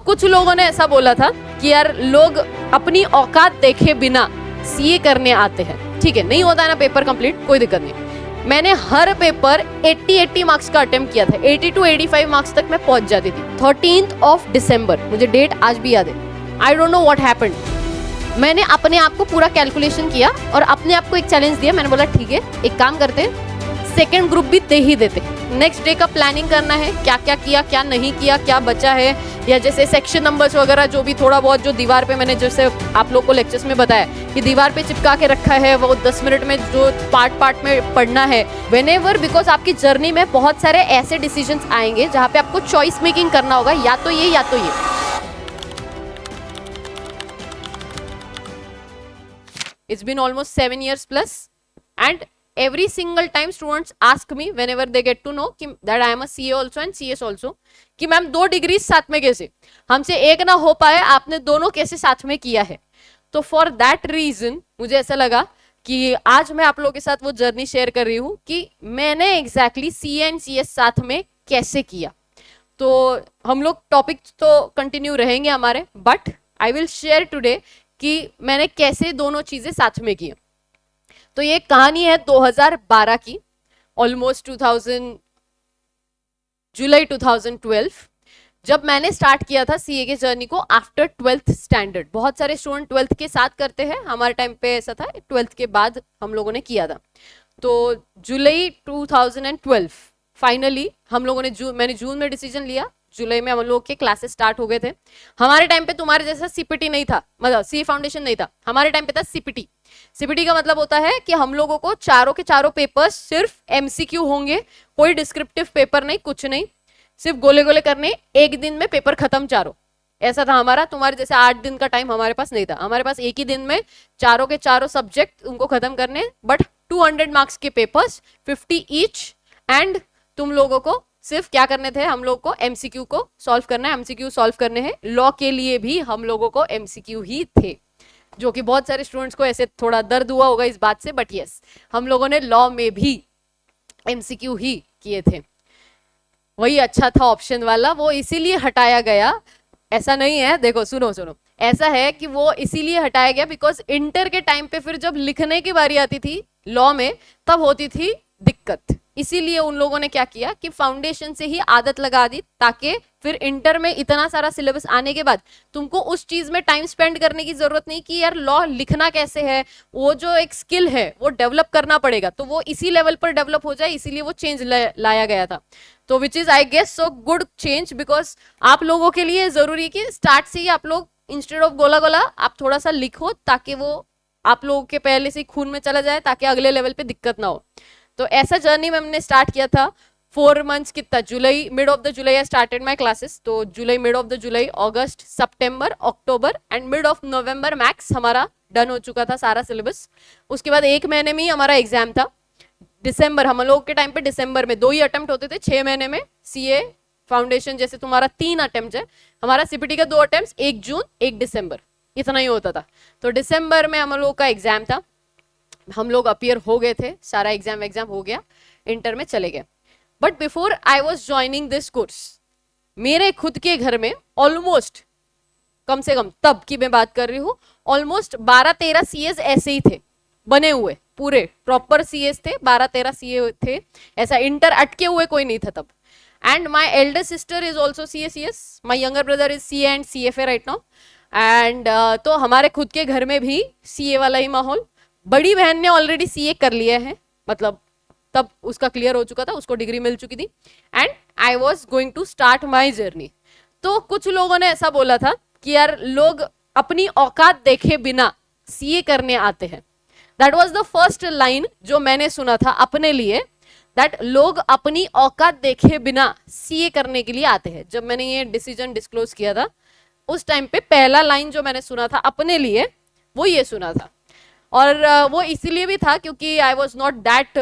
कुछ लोगों ने ऐसा बोला था कि यार लोग अपनी औकात देखे बिना सीए करने आते हैं। ठीक है, नहीं होता है ना पेपर कंप्लीट, कोई दिक्कत नहीं। मैंने हर पेपर 80 मार्क्स का अटेम्प्ट किया था, 80 to 85 मार्क्स तक मैं पहुंच जाती थी। 13 दिसंबर, मुझे डेट आज भी याद है। आई डोंट नो व्हाट हैपेंड। मैंने अपने आप को पूरा कैलकुलेशन किया और अपने आप को एक चैलेंज दिया। मैंने बोला ठीक है, एक काम करते हैं, सेकेंड ग्रुप भी दे ही देते। नेक्स्ट डे का प्लानिंग करना है, क्या क्या किया, क्या नहीं किया, क्या बचा है, या जैसे सेक्शन नंबर्स वगैरह जो भी थोड़ा बहुत जो दीवार पे मैंने जैसे आप लोग को लेक्चर्स में बताया कि दीवार पे चिपका के रखा है, वो 10 मिनट में जो पार्ट में पढ़ना है। व्हेनेवर, बिकॉज आपकी जर्नी में बहुत सारे ऐसे डिसीजंस आएंगे जहाँ पे आपको चॉइस मेकिंग करना होगा, या तो ये या तो ये। It's been almost 7 years plus, and every single time students ask me whenever they get to know that I am a CA also and CS also कि मैम 2 डिग्री साथ में कैसे, हमसे एक ना हो पाए, आपने दोनों कैसे साथ में किया है। तो फॉर दैट रीजन मुझे ऐसा लगा कि आज मैं आप लोगों के साथ वो जर्नी शेयर कर रही हूँ कि मैंने एग्जैक्टली CA एंड CS साथ में कैसे किया। तो हम लोग टॉपिक तो कंटिन्यू रहेंगे हमारे, but I will share today कि मैंने कैसे दोनों चीजें साथ में की। तो ये कहानी है 2012 की, ऑलमोस्ट जुलाई 2012, जब मैंने स्टार्ट किया था सीए के जर्नी को आफ्टर 12th स्टैंडर्ड। बहुत सारे स्टूडेंट 12th के साथ करते हैं, हमारे टाइम पे ऐसा था 12th के बाद हम लोगों ने किया था। तो जुलाई 2012 फाइनली हम लोगों ने मैंने जून में डिसीजन लिया, जुलाई में हम लोग के क्लासेस स्टार्ट हो गए थे। हमारे टाइम पे तुम्हारे जैसा सीपीटी नहीं था, मतलब सी फाउंडेशन नहीं था, हमारे टाइम पे था सीपीटी। सीपीटी का मतलब होता है कि हम लोगों को चारों के चारों पेपर्स सिर्फ एमसीक्यू होंगे, कोई डिस्क्रिप्टिव पेपर नहीं, कुछ नहीं, सिर्फ गोले गोले करने, एक दिन में पेपर खत्म चारों। ऐसा था हमारा, तुम्हारे जैसे 8 दिन का टाइम हमारे पास नहीं था। हमारे पास एक ही दिन में चारों के चारों सब्जेक्ट उनको खत्म करने, बट 200 मार्क्स के पेपर्स, 50 ईच, एंड तुम लोगों को सिर्फ क्या करने थे, हम लोग को एमसीक्यू को सॉल्व करना है, एमसीक्यू सॉल्व करने हैं। लॉ के लिए भी हम लोगों को एमसीक्यू ही थे, जो कि बहुत सारे स्टूडेंट्स को ऐसे थोड़ा दर्द हुआ होगा इस बात से, बट यस, हम लोगों ने लॉ में भी एमसीक्यू ही किए थे। वही अच्छा था ऑप्शन वाला, वो इसीलिए हटाया गया। ऐसा नहीं है, देखो सुनो, ऐसा है कि वो इसीलिए हटाया गया बिकॉज इंटर के टाइम पे फिर जब लिखने की बारी आती थी लॉ में, तब होती थी दिक्कत। इसीलिए उन लोगों ने क्या किया कि फाउंडेशन से ही आदत लगा दी, ताकि फिर इंटर में इतना सारा सिलेबस आने के बाद तुमको उस चीज में टाइम स्पेंड करने की जरूरत नहीं कि यार लॉ लिखना कैसे है, वो जो एक स्किल है वो डेवलप करना पड़ेगा। तो वो इसी लेवल पर डेवलप हो जाए, इसीलिए वो चेंज लाया गया था। तो which is I guess so good change, because आप लोगों के लिए जरूरी है कि स्टार्ट से ही आप लोग इंस्टेड ऑफ गोला गोला आप थोड़ा सा लिखो, ताकि वो आप लोगों के पहले से खून में चला जाए, ताकि अगले लेवल पे दिक्कत ना हो। तो ऐसा जर्नी में हमने स्टार्ट किया था 4 मंथ्स, कितना, जुलाई, mid of the July I started my classes. तो जुलाई, मिड ऑफ द जुलाई, अगस्त, सितंबर, अक्टूबर and mid of November max हमारा डन हो चुका था सारा सिलेबस। उसके बाद 1 महीने में ही हमारा एग्जाम था। दिसंबर, हम लोग के टाइम पे दिसंबर में 2 ही अटेम्प्ट होते थे 6 महीने में। सीए फाउंडेशन जैसे तुम्हारा 3 अटेम्प्ट है, हमारा सीपीटी का 2 अटेम्प्ट, 1 जून 1 दिसंबर, इतना ही होता था। तो दिसंबर में हम लोग का एग्जाम था, हम लोग अपीयर हो गए थे, सारा एग्जाम हो गया, इंटर में चले गए। But before I was joining this course, मेरे खुद के घर में ऑलमोस्ट, कम से कम तब की मैं बात कर रही हूँ, ऑलमोस्ट 12-13 सीएस ऐसे ही थे बने हुए, पूरे प्रॉपर सीएस थे, 12-13 सीए थे, ऐसा इंटर अटके हुए कोई नहीं था तब। And my elder sister is also CS, my younger brother is CA and CFA right now. And तो हमारे खुद के घर में भी सीए वाला ही माहौल। बड़ी बहन ने ऑलरेडी सीए कर लिया है, मतलब तब उसका क्लियर हो चुका था, उसको डिग्री मिल चुकी थी, and I was going to start my journey. तो कुछ लोगों ने ऐसा बोला था कि यार लोग अपनी औकात देखे बिना सीए करने आते हैं। That was the first line जो मैंने सुना था अपने लिए, दैट लोग अपनी औकात देखे बिना सीए करने के लिए आते हैं। जब मैंने ये डिसीजन डिस्क्लोज किया था उस टाइम पे पहला लाइन जो मैंने सुना था अपने लिए वो ये सुना था। और वो इसीलिए भी था क्योंकि I was not that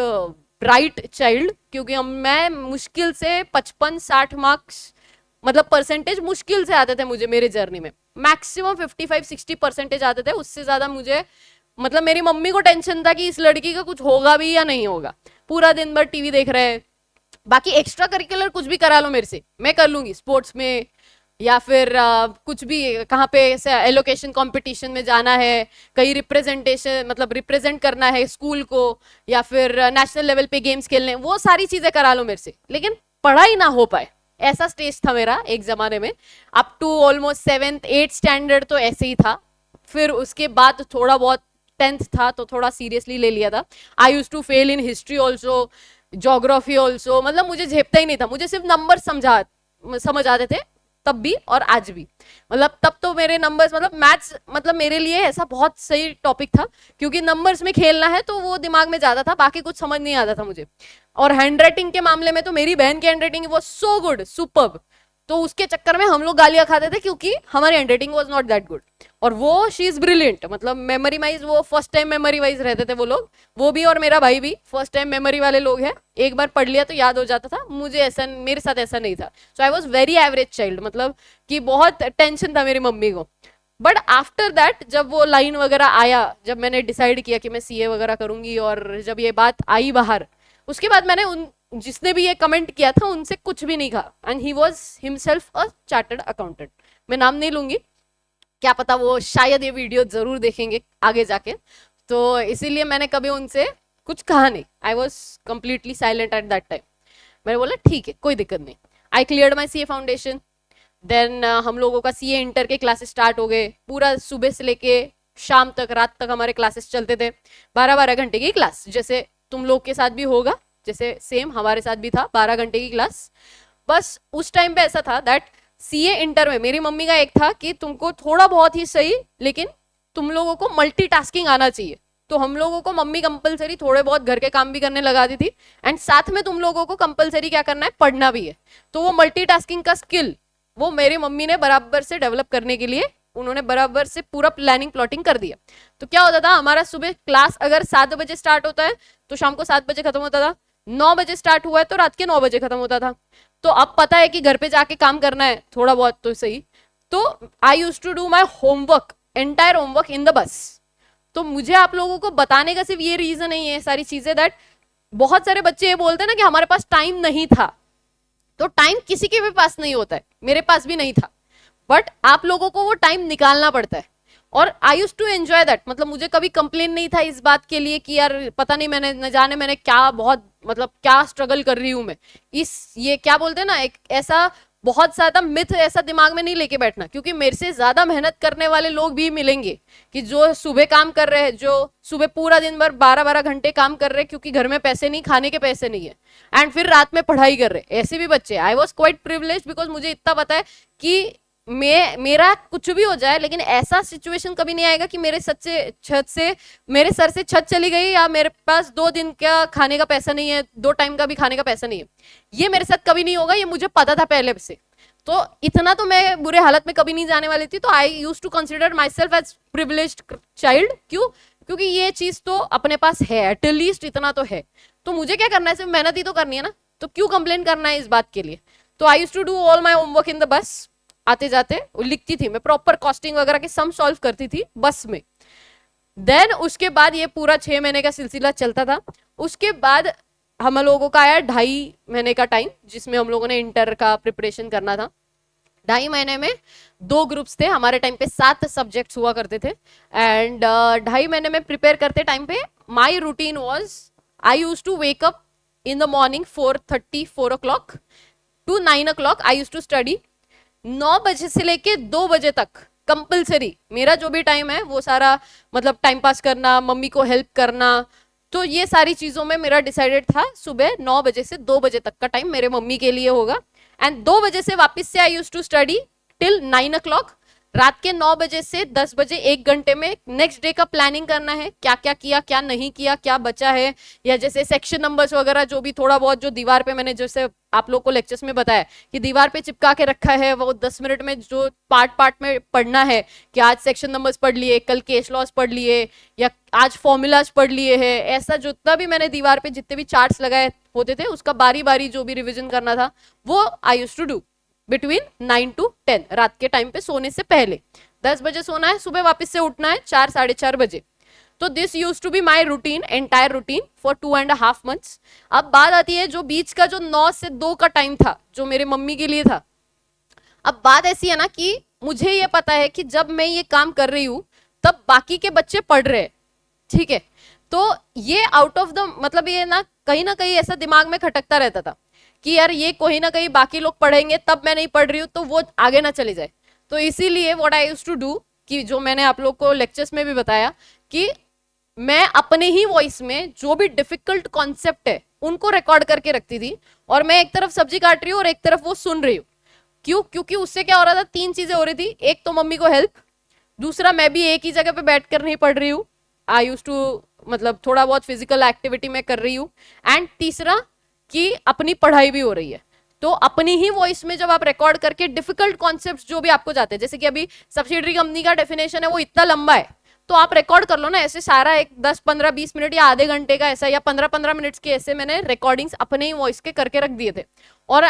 bright child, क्योंकि मैं मुश्किल से 55-60 मार्क्स, मतलब परसेंटेज मुश्किल से आते थे मुझे मेरे जर्नी में, मैक्सिमम 55-60 परसेंटेज आते थे। उससे ज्यादा मुझे, मतलब मेरी मम्मी को टेंशन था कि इस लड़की का कुछ होगा भी या नहीं होगा। पूरा दिन भर टीवी देख रहे हैं, बाकी एक्स्ट्रा करिकुलर कुछ भी करा लो मेरे से, मैं कर लूंगी, स्पोर्ट्स में या फिर कुछ भी कहाँ पे एलोकेशन कंपटीशन में जाना है, कहीं रिप्रेजेंटेशन मतलब रिप्रेजेंट करना है स्कूल को, या फिर नेशनल लेवल पे गेम्स खेलने, वो सारी चीजें करा लो मेरे से, लेकिन पढ़ाई ना हो पाए, ऐसा स्टेज था मेरा एक जमाने में। Up to almost 7th 8th standard तो ऐसे ही था। फिर उसके बाद थोड़ा बहुत 10th था तो थोड़ा सीरियसली ले लिया था। I use to fail in history also, geography also, मतलब मुझे झेपता ही नहीं था, मुझे सिर्फ नंबर समझ आते थे तब भी और आज भी। मतलब तब तो मेरे नंबर्स मतलब मैथ्स मतलब मेरे लिए ऐसा बहुत सही टॉपिक था, क्योंकि नंबर्स में खेलना है तो वो दिमाग में ज्यादा था, बाकी कुछ समझ नहीं आता था मुझे। और हैंडराइटिंग के मामले में तो मेरी बहन की हैंडराइटिंग वो सो गुड, सुपर्ब। तो उसके चक्कर में हम लोग गालियां खाते थे क्योंकि हमारी handwriting was not that good. और वो शी इज ब्रिलियंट, मतलब मेमोरी वाइज वो फर्स्ट टाइम मेमोरी वाइज रहते थे वो लोग, वो भी और मेरा भाई भी फर्स्ट टाइम मेमोरी वाले लोग हैं। एक बार पढ़ लिया तो याद हो जाता था, मुझे ऐसा, मेरे साथ ऐसा नहीं था। So I was very average child, मतलब कि बहुत टेंशन था मेरी मम्मी को। बट आफ्टर दैट जब वो लाइन वगैरह आया, जब मैंने डिसाइड किया कि मैं सीए वगैरह करूंगी, और जब ये बात आई बाहर, उसके बाद मैंने उन जिसने भी ये कमेंट किया था उनसे कुछ भी नहीं कहा। And he was himself a chartered accountant. मैं नाम नहीं लूंगी, क्या पता वो शायद ये वीडियो जरूर देखेंगे आगे जाके, तो इसीलिए मैंने कभी उनसे कुछ कहा नहीं। I was completely silent at that time. मैंने बोला ठीक है कोई दिक्कत नहीं। I cleared my CA foundation. Then हम लोगों का सीए इंटर के क्लासेस स्टार्ट हो गए, पूरा सुबह से लेके शाम तक, रात तक हमारे क्लासेस चलते थे, 12-12 घंटे की क्लास, जैसे तुम लोग के साथ भी होगा, जैसे सेम हमारे साथ भी था 12 घंटे की क्लास। बस उस टाइम पे ऐसा था दैट सीए इंटर में मेरी मम्मी का एक था कि तुमको थोड़ा बहुत ही सही, लेकिन तुम लोगों को मल्टीटास्किंग आना चाहिए। तो हम लोगों को मम्मी कंपलसरी थोड़े बहुत घर के काम भी करने लगा दी थी, एंड साथ में तुम लोगों को कंपलसरी क्या करना है, पढ़ना भी है। तो वो मल्टीटास्किंग का स्किल वो मेरी मम्मी ने बराबर से डेवलप करने के लिए उन्होंने बराबर से पूरा प्लानिंग प्लॉटिंग कर दिया। तो क्या होता था, हमारा सुबह क्लास अगर 7 बजे स्टार्ट होता है तो शाम को 7 बजे खत्म होता था, 9 बजे स्टार्ट हुआ है तो रात के 9 बजे खत्म होता था। तो अब पता है कि घर पे जाके काम करना है थोड़ा बहुत तो सही। तो I use to do my homework, entire homework in the bus. तो मुझे आप लोगों को बताने का सिर्फ ये रीजन नहीं है सारी चीजें, दैट बहुत सारे बच्चे ये बोलते हैं ना कि हमारे पास टाइम नहीं था। तो टाइम किसी के भी पास नहीं होता है, मेरे पास भी नहीं था, बट आप लोगों को वो टाइम निकालना पड़ता है। और आई यूज टू एंजॉय दैट, मतलब मुझे कभी कंप्लेन नहीं था इस बात के लिए कि यार पता नहीं मैंने न जाने मैंने क्या बहुत मतलब क्या स्ट्रगल कर रही हूं मैं। इस ये क्या बोलते हैं ना, एक ऐसा बहुत ज्यादा मिथ ऐसा दिमाग में नहीं लेके बैठना, क्योंकि मेरे से ज्यादा मेहनत करने वाले लोग भी मिलेंगे कि जो सुबह काम कर रहे हैं, जो सुबह पूरा दिन भर 12-12 घंटे काम कर रहे हैं क्योंकि घर में पैसे नहीं, खाने के पैसे नहीं है, एंड फिर रात में पढ़ाई कर रहे, ऐसे भी बच्चे। I was quite privilege, because मुझे इतना पता है कि मेरा कुछ भी हो जाए, लेकिन ऐसा सिचुएशन कभी नहीं आएगा कि मेरे छत से मेरे सर से छत चली गई, या मेरे पास 2 दिन का खाने का पैसा नहीं है, 2 टाइम का भी खाने का पैसा नहीं है। ये मेरे साथ कभी नहीं होगा, ये मुझे पता था पहले से। तो इतना तो मैं बुरे हालत में कभी नहीं जाने वाली थी। तो I use to consider myself as privileged child. क्यों? क्योंकि ये चीज तो अपने पास है, एटलीस्ट इतना तो है। तो मुझे क्या करना है, सिर्फ मेहनत ही तो करनी है ना, तो क्यों कंप्लेन करना है इस बात के लिए। तो I use to do all my homework in the bus. आते जाते लिखती थी मैं, प्रॉपर कॉस्टिंग वगैरह के सम सॉल्व करती थी बस में। देन उसके बाद ये पूरा 6 महीने का सिलसिला चलता था। उसके बाद हम लोगों का आया 2.5 महीने का टाइम, जिसमें हम लोगों ने इंटर का प्रिपरेशन करना था। 2.5 महीने में 2 ग्रुप्स थे, हमारे टाइम पे 7 सब्जेक्ट्स हुआ करते थे। एंड 2.5 महीने में प्रिपेयर करते टाइम पे my routine was, I use to wake up in the morning 4:30 4 o'clock to 9 o'clock I use to study. 9 बजे से लेके 2 बजे तक कंपलसरी मेरा जो भी टाइम है वो सारा मतलब टाइम पास करना, मम्मी को हेल्प करना। तो ये सारी चीजों में मेरा डिसाइडेड था सुबह 9 बजे से 2 बजे तक का टाइम मेरे मम्मी के लिए होगा। एंड 2 बजे से वापस से I use to study till 9 o'clock। रात के 9 बजे से 10 बजे 1 घंटे में नेक्स्ट डे का प्लानिंग करना है, क्या क्या किया, क्या नहीं किया, क्या बचा है, या जैसे सेक्शन नंबर्स वगैरह जो भी थोड़ा बहुत जो दीवार पे मैंने जैसे आप लोग को लेक्चर्स में बताया कि दीवार पे चिपका के रखा है, वो 10 मिनट में जो पार्ट पार्ट में पढ़ना है कि आज सेक्शन नंबर्स पढ़ लिए, कल केस लॉस पढ़ लिए, या आज फॉर्मूलाज पढ़ लिए हैं। ऐसा जितना भी मैंने दीवार पे जितने भी चार्ट्स लगाए होते थे उसका बारी बारी जो भी रिविजन करना था वो I use to do between 9 to 10 रात के टाइम पे सोने से पहले। 10 बजे सोना है, सुबह वापस से उठना है 4-4:30 बजे। तो this use to be my routine, entire routine for 2.5 months। अब बात आती है जो बीच का जो 9 से 2 का टाइम था जो मेरे मम्मी के लिए था। अब बात ऐसी है ना कि मुझे ये पता है कि जब मैं ये काम कर रही हूं तब बाकी के बच्चे पढ़ रहे हैं, ठीक है। तो ये आउट ऑफ द मतलब ये ना कहीं ऐसा दिमाग में खटकता रहता था कि यार ये कोई ना कहीं बाकी लोग पढ़ेंगे तब मैं नहीं पढ़ रही हूँ तो वो आगे ना चली जाए। तो इसीलिए what I used to do कि जो मैंने आप लोग को लेक्चर्स में भी बताया कि मैं अपने ही वॉइस में जो भी डिफिकल्ट कॉन्सेप्ट है उनको रिकॉर्ड करके रखती थी, और मैं एक तरफ सब्जी काट रही हूँ और एक तरफ वो सुन रही हूँ। क्यों? क्योंकि उससे क्या हो रहा था, तीन चीजें हो रही थी। एक तो मम्मी को हेल्प, दूसरा मैं भी एक ही जगह पे बैठ कर नहीं पढ़ रही हूँ, आई यूज टू मतलब थोड़ा बहुत फिजिकल एक्टिविटी में कर रही हूँ, एंड तीसरा कि अपनी पढ़ाई भी हो रही है। तो अपनी ही वॉइस में जब आप रिकॉर्ड करके डिफिकल्ट कॉन्सेप्ट्स जो भी आपको जाते हैं, जैसे कि अभी सब्सिडरी कंपनी का डेफिनेशन है वो इतना लंबा है, तो आप रिकॉर्ड कर लो ना ऐसे सारा, एक 10-15-20 मिनट या आधे घंटे का ऐसा या 15-15 मिनट्स के ऐसे मैंने रिकॉर्डिंग्स अपने ही वॉइस के करके रख दिए थे। और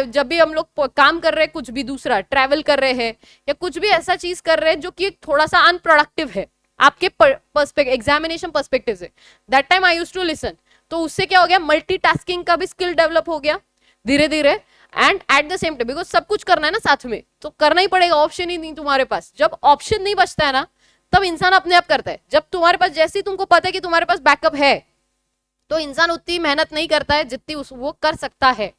जब भी हम लोग काम कर रहे हैं, कुछ भी दूसरा ट्रैवल कर रहे हैं या कुछ भी ऐसा चीज कर रहे हैं जो कि थोड़ा सा अनप्रोडक्टिव है आपके एग्जामिनेशन पर्सपेक्टिव से, that time I use to listen. तो उससे क्या हो गया, मल्टीटास्किंग का भी स्किल डेवलप हो गया धीरे धीरे, and eight the same time because सब कुछ करना है ना साथ में, तो करना ही पड़ेगा, ऑप्शन ही नहीं तुम्हारे पास। जब ऑप्शन नहीं बचता है ना तब इंसान अपने आप करता है। जब तुम्हारे पास, जैसे तुमको पता है कि तुम्हारे पास बैकअप है, तो इंसान उतनी मेहनत नहीं करता है जितनी वो कर सकता है।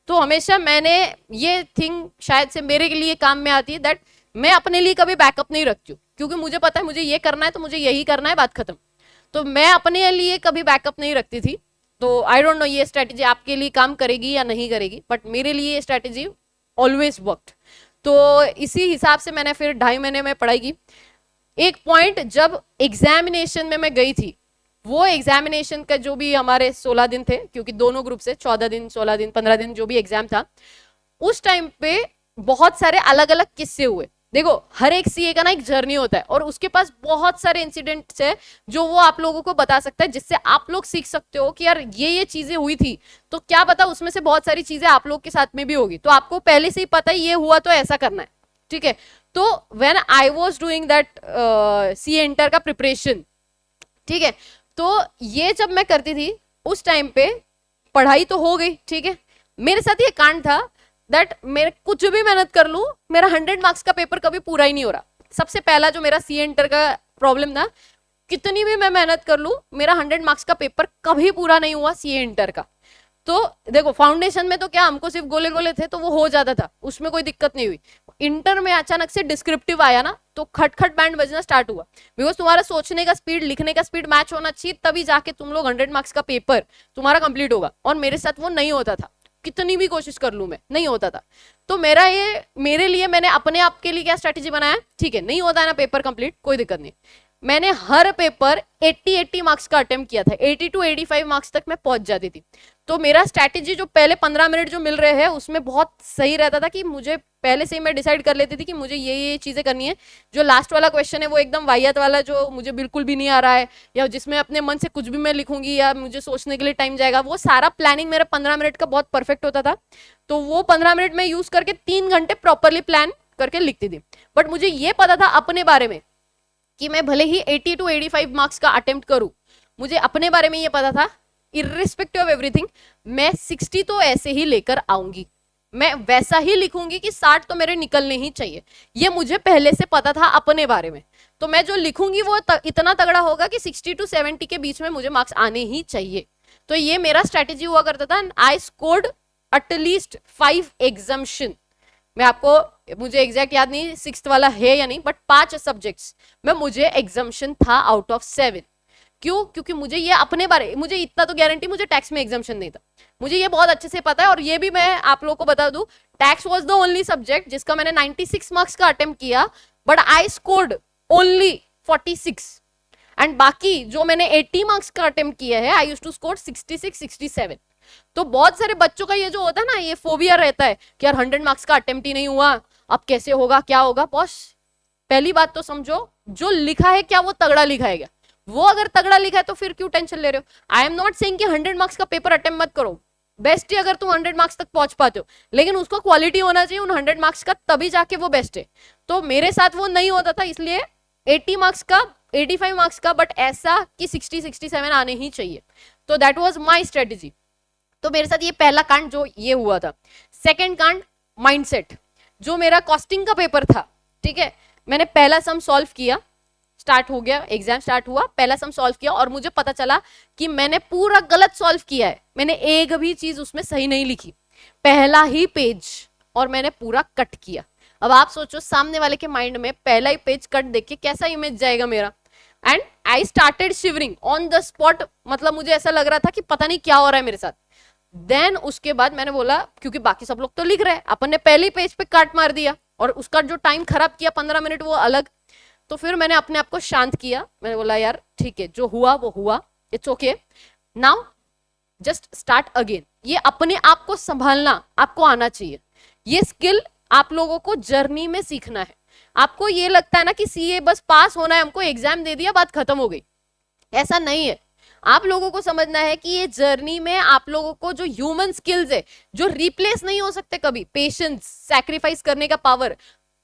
तो हमेशा मैंने ये थिंग शायद से मेरे लिए काम में आती है, दैट मैं अपने लिए कभी बैकअप नहीं रखती हूँ, क्योंकि मुझे पता है मुझे ये करना है तो मुझे यही करना है, बात खत्म। तो मैं अपने लिए कभी बैकअप नहीं रखती थी। तो आई डोंट नो ये स्ट्रेटेजी आपके लिए काम करेगी या नहीं करेगी, बट मेरे लिए ये स्ट्रेटेजी ऑलवेज वर्कड। तो इसी हिसाब से मैंने फिर 2.5 महीने में पढ़ाई की। एक पॉइंट जब एग्जामिनेशन में मैं गई थी, वो एग्जामिनेशन का जो भी हमारे 16 दिन थे, क्योंकि दोनों ग्रुप से 14 दिन 16 दिन 15 दिन जो भी एग्जाम था, उस टाइम पे बहुत सारे अलग अलग किस्से हुए। देखो हर एक सीए का ना एक जर्नी होता है और उसके पास बहुत सारे इंसिडेंट्स है जो वो आप लोगों को बता सकता है, जिससे आप लोग सीख सकते हो कि यार ये चीजें हुई थी, तो क्या पता उसमें से बहुत सारी चीजें आप लोग के साथ में भी होगी, तो आपको पहले से ही पता है ये हुआ तो ऐसा करना है, ठीक है। तो when I was doing that CA inter का प्रिपरेशन, ठीक है, तो ये जब मैं करती थी उस टाइम पे पढ़ाई तो हो गई, ठीक है। मेरे साथ ये कांड था दैट मेरे कुछ भी मेहनत कर लूं, मेरा 100 मार्क्स का पेपर कभी पूरा ही नहीं हो रहा। सबसे पहला जो मेरा सीए इंटर का प्रॉब्लम था, कितनी भी मैं मेहनत कर लूं मेरा 100 मार्क्स का पेपर कभी पूरा नहीं हुआ सीए इंटर का। तो देखो फाउंडेशन में तो क्या हमको सिर्फ गोले गोले थे तो वो हो जाता था, उसमें कोई दिक्कत नहीं हुई। इंटर में अचानक से डिस्क्रिप्टिव आया ना, तो खटखट बैंड बजना स्टार्ट हुआ, बिकॉज तुम्हारा सोचने का स्पीड, लिखने का स्पीड मैच होना चाहिए, तभी जाके तुम लोग 100 मार्क्स का पेपर तुम्हारा कंप्लीट होगा। और मेरे साथ वो नहीं होता था, कितनी भी कोशिश कर लूं मैं नहीं होता था। तो मेरे लिए मैंने अपने आप के लिए क्या स्ट्रेटेजी बनाया, ठीक है नहीं होता है ना पेपर कंप्लीट, कोई दिक्कत नहीं, मैंने हर पेपर 80 मार्क्स का अटेम्प्ट किया था, 80 to 85 मार्क्स तक मैं पहुंच जाती थी। तो मेरा स्ट्रैटेजी जो पहले 15 मिनट जो मिल रहे हैं उसमें बहुत सही रहता था कि मुझे पहले से ही मैं डिसाइड कर लेती थी कि मुझे ये चीजें करनी है। जो लास्ट वाला क्वेश्चन है वो एकदम वाहियात वाला, जो मुझे बिल्कुल भी नहीं आ रहा है या जिसमें अपने मन से कुछ भी मैं लिखूंगी या मुझे सोचने के लिए टाइम जाएगा, वो सारा प्लानिंग मेरा 15 मिनट का बहुत परफेक्ट होता था। तो वो 15 मिनट में यूज करके 3 घंटे प्रॉपरली प्लान करके लिखती थी। बट मुझे ये पता था अपने बारे में कि मैं भले ही 80 to 85 मार्क्स का अटेम्प्ट करूं, मुझे अपने बारे में ये पता था इर्रिस्पेक्टिव ऑफ एवरीथिंग मैं 60 तो ऐसे ही लेकर आऊंगी, मैं वैसा ही लिखूंगी कि 60 तो मेरे निकलने ही चाहिए। ये मुझे पहले से पता था अपने बारे में। तो मैं जो लिखूंगी वो इतना तगड़ा होगा कि 60 to 70 के बीच में मुझे मार्क्स आने ही चाहिए। तो ये मेरा स्ट्रेटेजी हुआ करता था। I scored at least 5 exemption. मैं आपको, मुझे एग्जैक्ट याद नहीं 6th वाला है या नहीं, बट 5 सब्जेक्ट्स में मुझे एग्जाम्शन था आउट ऑफ 7। क्यों? क्योंकि मुझे ये अपने बारे, मुझे इतना तो गारंटी मुझे टैक्स में एग्जाम्शन नहीं था, मुझे ये बहुत अच्छे से पता है। और ये भी मैं आप लोगों को बता दूं, tax was the only subject जिसका मैंने 96 मार्क्स का अटेम्प्ट किया, but I scored only 46। And बाकी जो मैंने 80 मार्क्स का अटेम्प्ट किया है, आई यूज्ड टू स्कोर 66 67। तो बहुत सारे बच्चों का ये जो होता है ना, ये फोबिया रहता है कि यार 100 मार्क्स का अटेम्प्ट ही नहीं हुआ, अब कैसे होगा, क्या होगा। बॉस पहली बात तो समझो, जो लिखा है क्या वो तगड़ा लिखा है क्या? वो अगर तगड़ा लिखा है तो फिर क्यों टेंशन ले रहे हो। आई एम नॉट सेइंग कि 100 मार्क्स का पेपर अटेम्प्ट मत करो, बेस्ट है अगर तुम 100 मार्क्स तक पहुंच पाते हो, लेकिन उसको क्वालिटी होना चाहिए उन 100 मार्क्स का, तभी जाके वो बेस्ट है। तो मेरे साथ वो नहीं होता था, इसलिए 80 मार्क्स का 85 मार्क्स का, बट ऐसा कि 60 67 आने ही चाहिए। तो दैट वाज माय स्ट्रेटेजी। तो मेरे साथ ये पहला कांड जो ये हुआ था। सेकंड कांड माइंडसेट। जो मेरा कॉस्टिंग का पेपर था, ठीक है, मैंने पहला सम सॉल्व किया, स्टार्ट हो गया, एग्जाम स्टार्ट हुआ, पहला सम सॉल्व किया और मुझे पता चला कि मैंने पूरा गलत सॉल्व किया है, मैंने एक भी चीज उसमें सही नहीं लिखी, पहला ही पेज, और मैंने पूरा कट किया। अब आप सोचो सामने वाले के माइंड में पहला ही पेज कट देख के कैसा इमेज जाएगा मेरा। And I started shivering on the spot, मतलब मुझे ऐसा लग रहा था कि पता नहीं क्या हो रहा है मेरे साथ। देन उसके बाद मैंने बोला, क्योंकि बाकी सब लोग तो लिख रहे हैं, अपन ने पहले पेज पे काट मार दिया और उसका जो टाइम खराब किया 15 मिनट वो अलग। तो फिर मैंने अपने आप को शांत किया, मैंने बोला यार ठीक है, जो हुआ वो हुआ, it's okay, now just start again. ये अपने आप को संभालना आपको आना चाहिए, ये स्किल आप लोगों को जर्नी में सीखना है। आपको ये लगता है ना कि सीए बस पास होना है, हमको एग्जाम दे दिया बात खत्म हो गई, ऐसा नहीं है। आप लोगों को समझना है कि ये जर्नी में आप लोगों को जो ह्यूमन स्किल्स है जो रिप्लेस नहीं हो सकते कभी, पेशेंस, सैक्रिफाइस करने का पावर,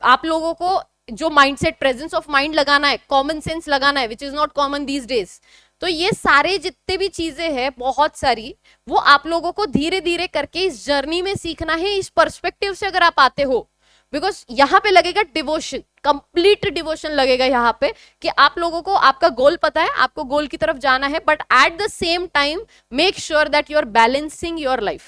आप लोगों को जो माइंडसेट, प्रेजेंस ऑफ माइंड लगाना है, कॉमन सेंस लगाना है, which is not common these days. तो ये सारे जितने भी चीजें हैं बहुत सारी, वो आप लोगों को धीरे धीरे करके इस जर्नी में सीखना है। इस पर्सपेक्टिव से अगर आप आते हो, बिकॉज यहाँ पे लगेगा डिवोशन, कंप्लीट डिवोशन लगेगा यहाँ पे, कि आप लोगों को आपका गोल पता है, आपको गोल की तरफ जाना है, but at the same time make sure that you are balancing your life.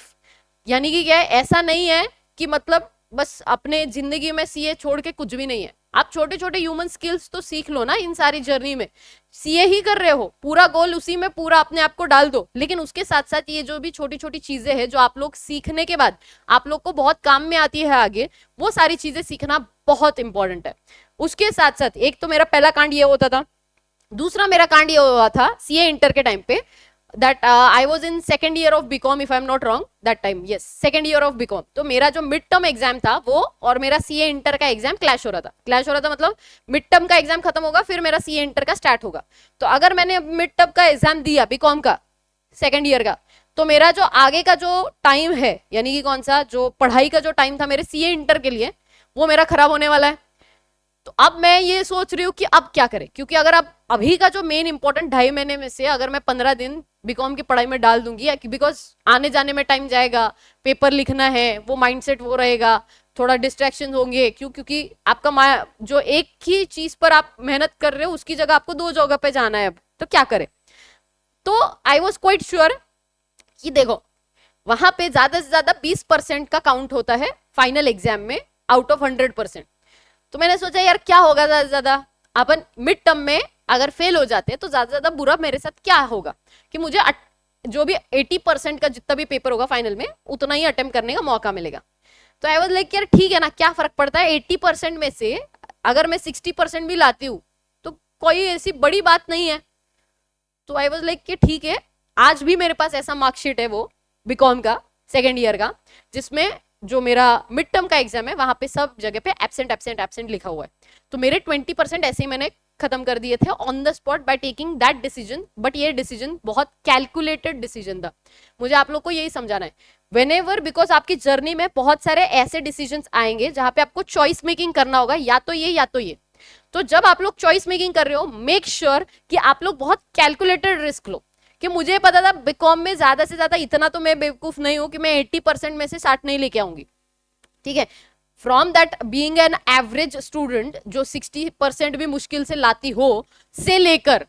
यानी कि क्या है, ऐसा नहीं है कि मतलब बस अपने जिंदगी में सीए छोड़ के कुछ भी नहीं है। आप छोटे छोटे ह्यूमन स्किल्स तो सीख लो ना इन सारी जर्नी में। सीए ही कर रहे हो, पूरा गोल उसी में पूरा अपने आप को डाल दो, लेकिन उसके साथ साथ ये जो भी छोटी छोटी चीजें हैं जो आप लोग सीखने के बाद आप लोग को बहुत काम में आती है आगे, वो सारी चीजें सीखना बहुत इंपॉर्टेंट है। उसके साथ साथ एक तो मेरा पहला कांड ये होता था, दूसरा मेरा कांड ये हुआ था सीए इंटर के टाइम पे, that I was in second year of BCom if I'm not wrong that time, yes second year of BCom। तो मेरा जो मिड टर्म एग्जाम था वो और मेरा सीए इंटर का एग्जाम क्लैश हो रहा था। क्लैश हो रहा था मतलब मिड टर्म का एग्जाम खत्म होगा फिर मेरा सीए इंटर का स्टार्ट होगा। तो अगर मैंने मिड टर्म का एग्जाम दिया बीकॉम का सेकेंड ईयर का, तो मेरा जो आगे का जो टाइम है, यानी कि कौन सा जो पढ़ाई का जो टाइम था मेरे सीए इंटर के लिए, वो मेरा खराब होने वाला है। तो अब मैं ये सोच रही हूँ कि अब क्या करें, क्योंकि अगर अब अभी का जो मेन इंपॉर्टेंट 2.5 महीने में से अगर मैं 15 दिन बीकॉम की पढ़ाई में डाल दूंगी, बिकॉज आने जाने में टाइम जाएगा, पेपर लिखना है, वो माइंडसेट वो रहेगा, थोड़ा डिस्ट्रैक्शन होंगे, क्योंकि आपका जो एक ही चीज पर आप मेहनत कर रहे हो उसकी जगह आपको 2 जगह पे जाना है, अब तो क्या करें। तो आई वॉज क्वाइट श्योर कि देखो वहां पे ज्यादा से ज्यादा 20% का काउंट होता है फाइनल एग्जाम में आउट ऑफ 100%। तो मैंने सोचा यार क्या होगा ज्यादा से ज्यादा, अपन मिड टर्म में अगर फेल हो जाते हैं तो ज्यादा से ज्यादा बुरा मेरे साथ क्या होगा कि मुझे जो भी 80% का जितना भी पेपर होगा फाइनल में उतना ही अटेम्प्ट करने का मौका मिलेगा। तो आई वाज लाइक यार ठीक है ना, क्या फर्क पड़ता है, 80% में से अगर मैं 60% भी लाती हूँ तो कोई ऐसी बड़ी बात नहीं है। तो आई वाज लाइक कि ठीक है, आज भी मेरे पास ऐसा मार्कशीट है वो बीकॉम का सेकेंड ईयर का, जिसमें जो मेरा मिड टर्म का एग्जाम है वहां पे सब जगह पे एब्सेंट एब्सेंट एब्सेंट लिखा हुआ है। तो मेरे 20% ऐसे ही मैंने खत्म कर दिए थे on the spot by taking that decision. But ये डिसीजन बहुत कैलकुलेटेड डिसीजन था। मुझे आप लोग को यही समझाना है, व्हेनेवर, बिकॉज आपकी जर्नी में बहुत सारे ऐसे डिसीजन आएंगे जहां पे आपको चॉइस मेकिंग करना होगा, या तो ये या तो ये। तो जब आप लोग चॉइस मेकिंग कर रहे हो, मेक श्योर कि आप लोग बहुत कैलकुलेटेड रिस्क लो। कि मुझे पता था बीकॉम में ज्यादा से ज्यादा इतना तो मैं बेवकूफ नहीं हूं कि मैं 80% में से 60 नहीं लेके आऊंगी, ठीक है। From that being an average student जो 60% भी मुश्किल से लाती हो, से लेकर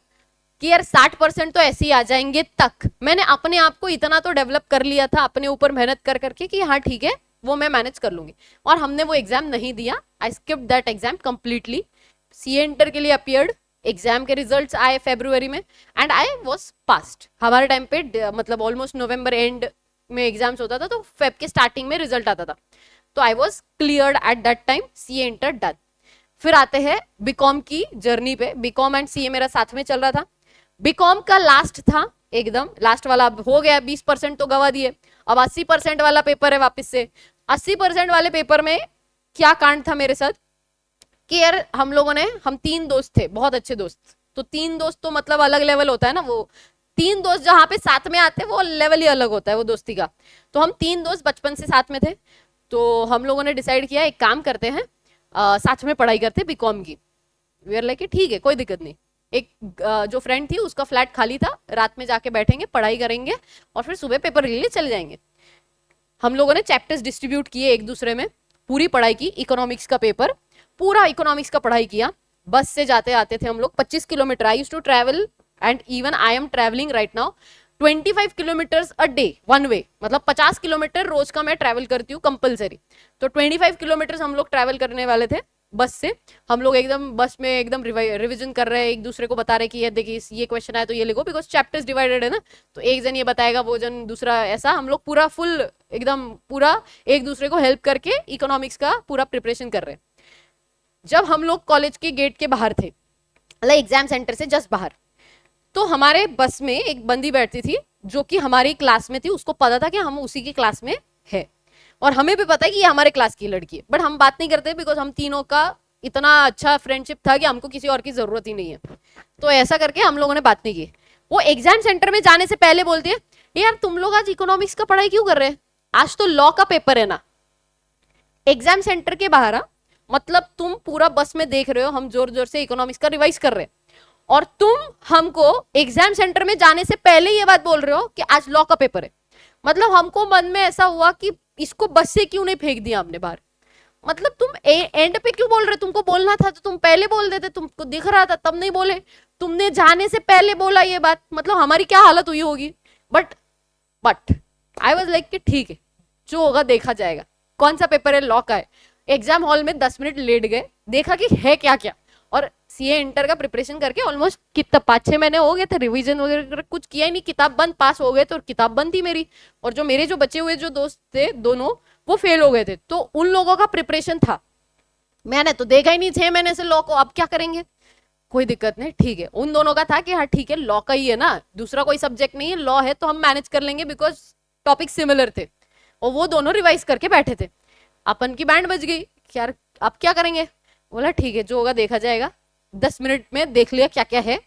कि यार 60% तो ऐसे ही आ जाएंगे तक, मैंने अपने आप को इतना तो डेवलप कर लिया था अपने ऊपर मेहनत कर करके कि हाँ ठीक है वो मैं मैनेज कर लूंगी। और हमने वो एग्जाम नहीं दिया, I skipped that exam completely. CA inter के लिए अपियर्ड, एग्जाम के रिजल्ट्स आए फरवरी में एंड आई वाज पास्ड। हमारे टाइम पे मतलब ऑलमोस्ट नवंबर एंड में एग्जाम्स होता था, तो फेब के स्टार्टिंग में रिजल्ट आता था। तो I was cleared eight that time, CA inter done. फिर आते हैं बीकॉम की जर्नी पे। बीकॉम एंड सीए मेरा साथ में चल रहा था। बीकॉम का लास्ट था, एकदम लास्ट वाला हो गया, 20% तो गवा दिए, अब 80% वाला पेपर है वापस से। 80% वाले पेपर में क्या कांड था मेरे साथ कि यार हम लोगों ने, हम 3 दोस्त थे, बहुत अच्छे दोस्त। तो 3 दोस्त तो मतलब अलग लेवल होता है ना, वो 3 दोस्त जहां पे साथ में आते हैं वो लेवल ही अलग होता है वो दोस्ती का। तो हम 3 दोस्त बचपन से साथ में थे। तो हम लोगों ने डिसाइड किया एक काम करते हैं, साथ में पढ़ाई करते हैं बीकॉम की। वी आर लाइक ठीक है कोई दिक्कत नहीं। एक जो फ्रेंड थी उसका फ्लैट खाली था, रात में जाके बैठेंगे, पढ़ाई करेंगे और फिर सुबह पेपर के लिए चले जाएंगे। हम लोगों ने चैप्टर्स डिस्ट्रीब्यूट किए एक दूसरे में पूरी पढ़ाई की, इकोनॉमिक्स का पेपर, पूरा इकोनॉमिक्स का पढ़ाई किया। बस से जाते आते थे हम लोग 25 kilometre. I used to travel and even I am travelling right now 25 kilometres a day one way, मतलब 50 किलोमीटर रोज का मैं ट्रैवल करती हूँ कंपलसरी। तो 25 किलोमीटर हम लोग ट्रैवल करने वाले थे बस से। हम लोग एकदम बस में एकदम रिवीजन कर रहे हैं, एक दूसरे को बता रहे कि ये देखिए ये क्वेश्चन आया तो ये लिखो, बिकॉज चैप्टर्स डिवाइडेड है ना, तो एक जन ये बताएगा, वो जन दूसरा, ऐसा हम लोग पूरा फुल एकदम पूरा एक दूसरे को हेल्प करके इकोनॉमिक्स का पूरा प्रिपरेशन कर रहे हैं। जब हम लोग कॉलेज के गेट के बाहर थे, मतलब एग्जाम सेंटर से जस्ट बाहर, तो हमारे बस में एक बंदी बैठती थी जो कि हमारी क्लास में थी। उसको पता था कि हम उसी की क्लास में है और हमें भी पता है कि ये हमारे क्लास की लड़की है, बट हम बात नहीं करते बिकॉज हम तीनों का इतना अच्छा फ्रेंडशिप था कि हमको किसी और की जरूरत ही नहीं है। तो ऐसा करके हम लोगों ने बात नहीं की। वो एग्जाम सेंटर में जाने से पहले बोलती है, यार तुम लोग आज इकोनॉमिक्स का पढ़ाई क्यों कर रहे हैं, आज तो लॉ का पेपर है ना। एग्जाम सेंटर के बाहर, मतलब तुम पूरा बस में देख रहे हो हम जोर जोर से इकोनॉमिक्स का रिवाइज कर रहे हैं, और तुम हमको एग्जाम सेंटर में जाने से पहले ये बात बोल रहे हो कि आज लॉ का पेपर है। मतलब हमको मन में ऐसा हुआ कि इसको बस से क्यों नहीं फेंक दिया हमने बाहर। मतलब तुम एंड पे क्यों बोल रहे, तुमको बोलना था तो तुम पहले बोल देते, तुमको दिख रहा था तब नहीं बोले, तुमने जाने से पहले बोला ये बात, मतलब हमारी क्या हालत हुई होगी। बट आई वाज लाइक कि ठीक है, जो होगा देखा जाएगा। कौन सा पेपर है, लॉ का है। एग्जाम हॉल में 10 मिनट लेट गए, देखा कि है क्या क्या, और सीए इंटर का प्रिपरेशन करके ऑलमोस्ट कितना 5-6 महीने हो गए थे, रिवीजन वगैरह कुछ किया ही नहीं, किताब बंद, पास हो गए तो किताब बंद थी मेरी, और जो मेरे जो बचे हुए जो दोस्त थे दोनों वो फेल हो गए थे, तो उन लोगों का प्रिपरेशन था। मैंने तो देखा ही नहीं 6 महीने से लॉ को, अब क्या करेंगे, कोई दिक्कत नहीं, ठीक है। उन दोनों का था कि हाँ ठीक है लॉ का ही है ना, दूसरा कोई सब्जेक्ट नहीं है, लॉ है तो हम मैनेज कर लेंगे, बिकॉज टॉपिक सिमिलर थे, और वो दोनों रिवाइज करके बैठे थे। अपन की बैंड बज गई, यार अब क्या करेंगे। बोला ठीक है जो होगा देखा जाएगा। 10 मिनट में देख लिया क्या क्या है,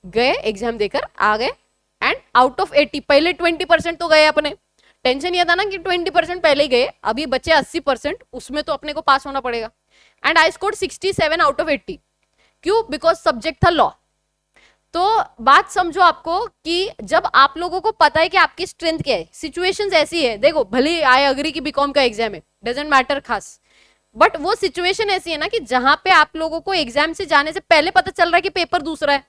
गए एग्जाम देकर आ गए, एंड आउट ऑफ 80 पहले 20% तो गए अपने। टेंशन ये था ना कि 20% पहले ही गए, अभी बचे 80%, उसमें तो अपने को पास होना पड़ेगा। And I scored 67 out of 80। क्यों, बिकॉज सब्जेक्ट था लॉ। तो बात समझो आपको कि जब आप लोगों को पता है कि आपकी स्ट्रेंथ क्या है, सिचुएशंस ऐसी है, देखो भले आई अग्री कि बीकॉम का एग्जाम है, डजंट मैटर खास, बट वो सिचुएशन ऐसी है ना कि जहां पे आप लोगों को एग्जाम से जाने से पहले पता चल रहा है कि पेपर दूसरा है,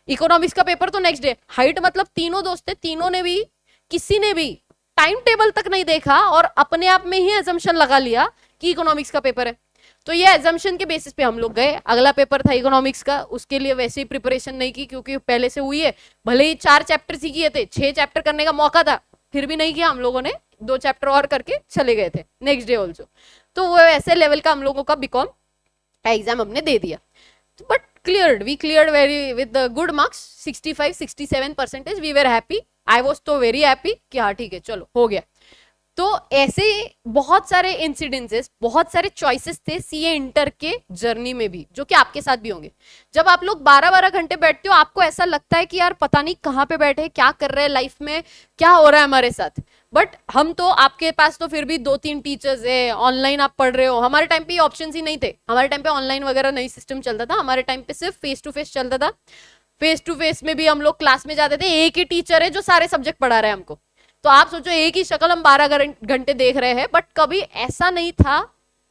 इकोनॉमिक्स का पेपर तो नेक्स्ट डे। हाइट मतलब तीनों दोस्त थे, तीनों ने भी, किसी ने भी टाइम टेबल तक नहीं देखा और अपने आप में ही एजम्पशन लगा लिया कि इकोनॉमिक्स का पेपर है। तो ये एजम्पशन के बेसिस पे हम लोग गए। अगला पेपर था इकोनॉमिक्स का, उसके लिए वैसे ही प्रिपरेशन नहीं की क्योंकि पहले से हुई है, भले ही 4 चैप्टर ही किए थे, 6 चैप्टर करने का मौका था, फिर भी नहीं किया हम लोगों ने, 2 चैप्टर और करके चले गए थे नेक्स्ट डे ऑल्सो। तो वो ऐसे लेवल का हम लोगों का बीकॉम का एग्जाम हमने दे दिया, but cleared, we cleared very with good marks, 65-67%। We were happy, I was तो वेरी हैप्पी कि हाँ ठीक है चलो हो गया। तो ऐसे बहुत सारे इंसिडेंसेस, बहुत सारे चॉइसेस थे सीए इंटर के जर्नी में भी, जो कि आपके साथ भी होंगे। जब आप लोग 12-12 घंटे बैठते हो, आपको ऐसा लगता है कि यार पता नहीं कहाँ पे बैठे, क्या कर रहे हैं लाइफ में, क्या हो रहा है हमारे साथ। बट हम तो, आपके पास तो फिर भी 2-3 टीचर्स है, ऑनलाइन आप पढ़ रहे हो। हमारे टाइम पे ये ऑप्शन ही नहीं थे, हमारे टाइम पे ऑनलाइन वगैरह नहीं सिस्टम चलता था, हमारे टाइम पे सिर्फ फेस टू फेस चलता था। फेस टू फेस में भी हम लोग क्लास में जाते थे, एक ही टीचर है जो सारे सब्जेक्ट पढ़ा रहे हैं हमको। तो आप सोचो एक ही शक्ल हम 12 घंटे देख रहे हैं, बट कभी ऐसा नहीं था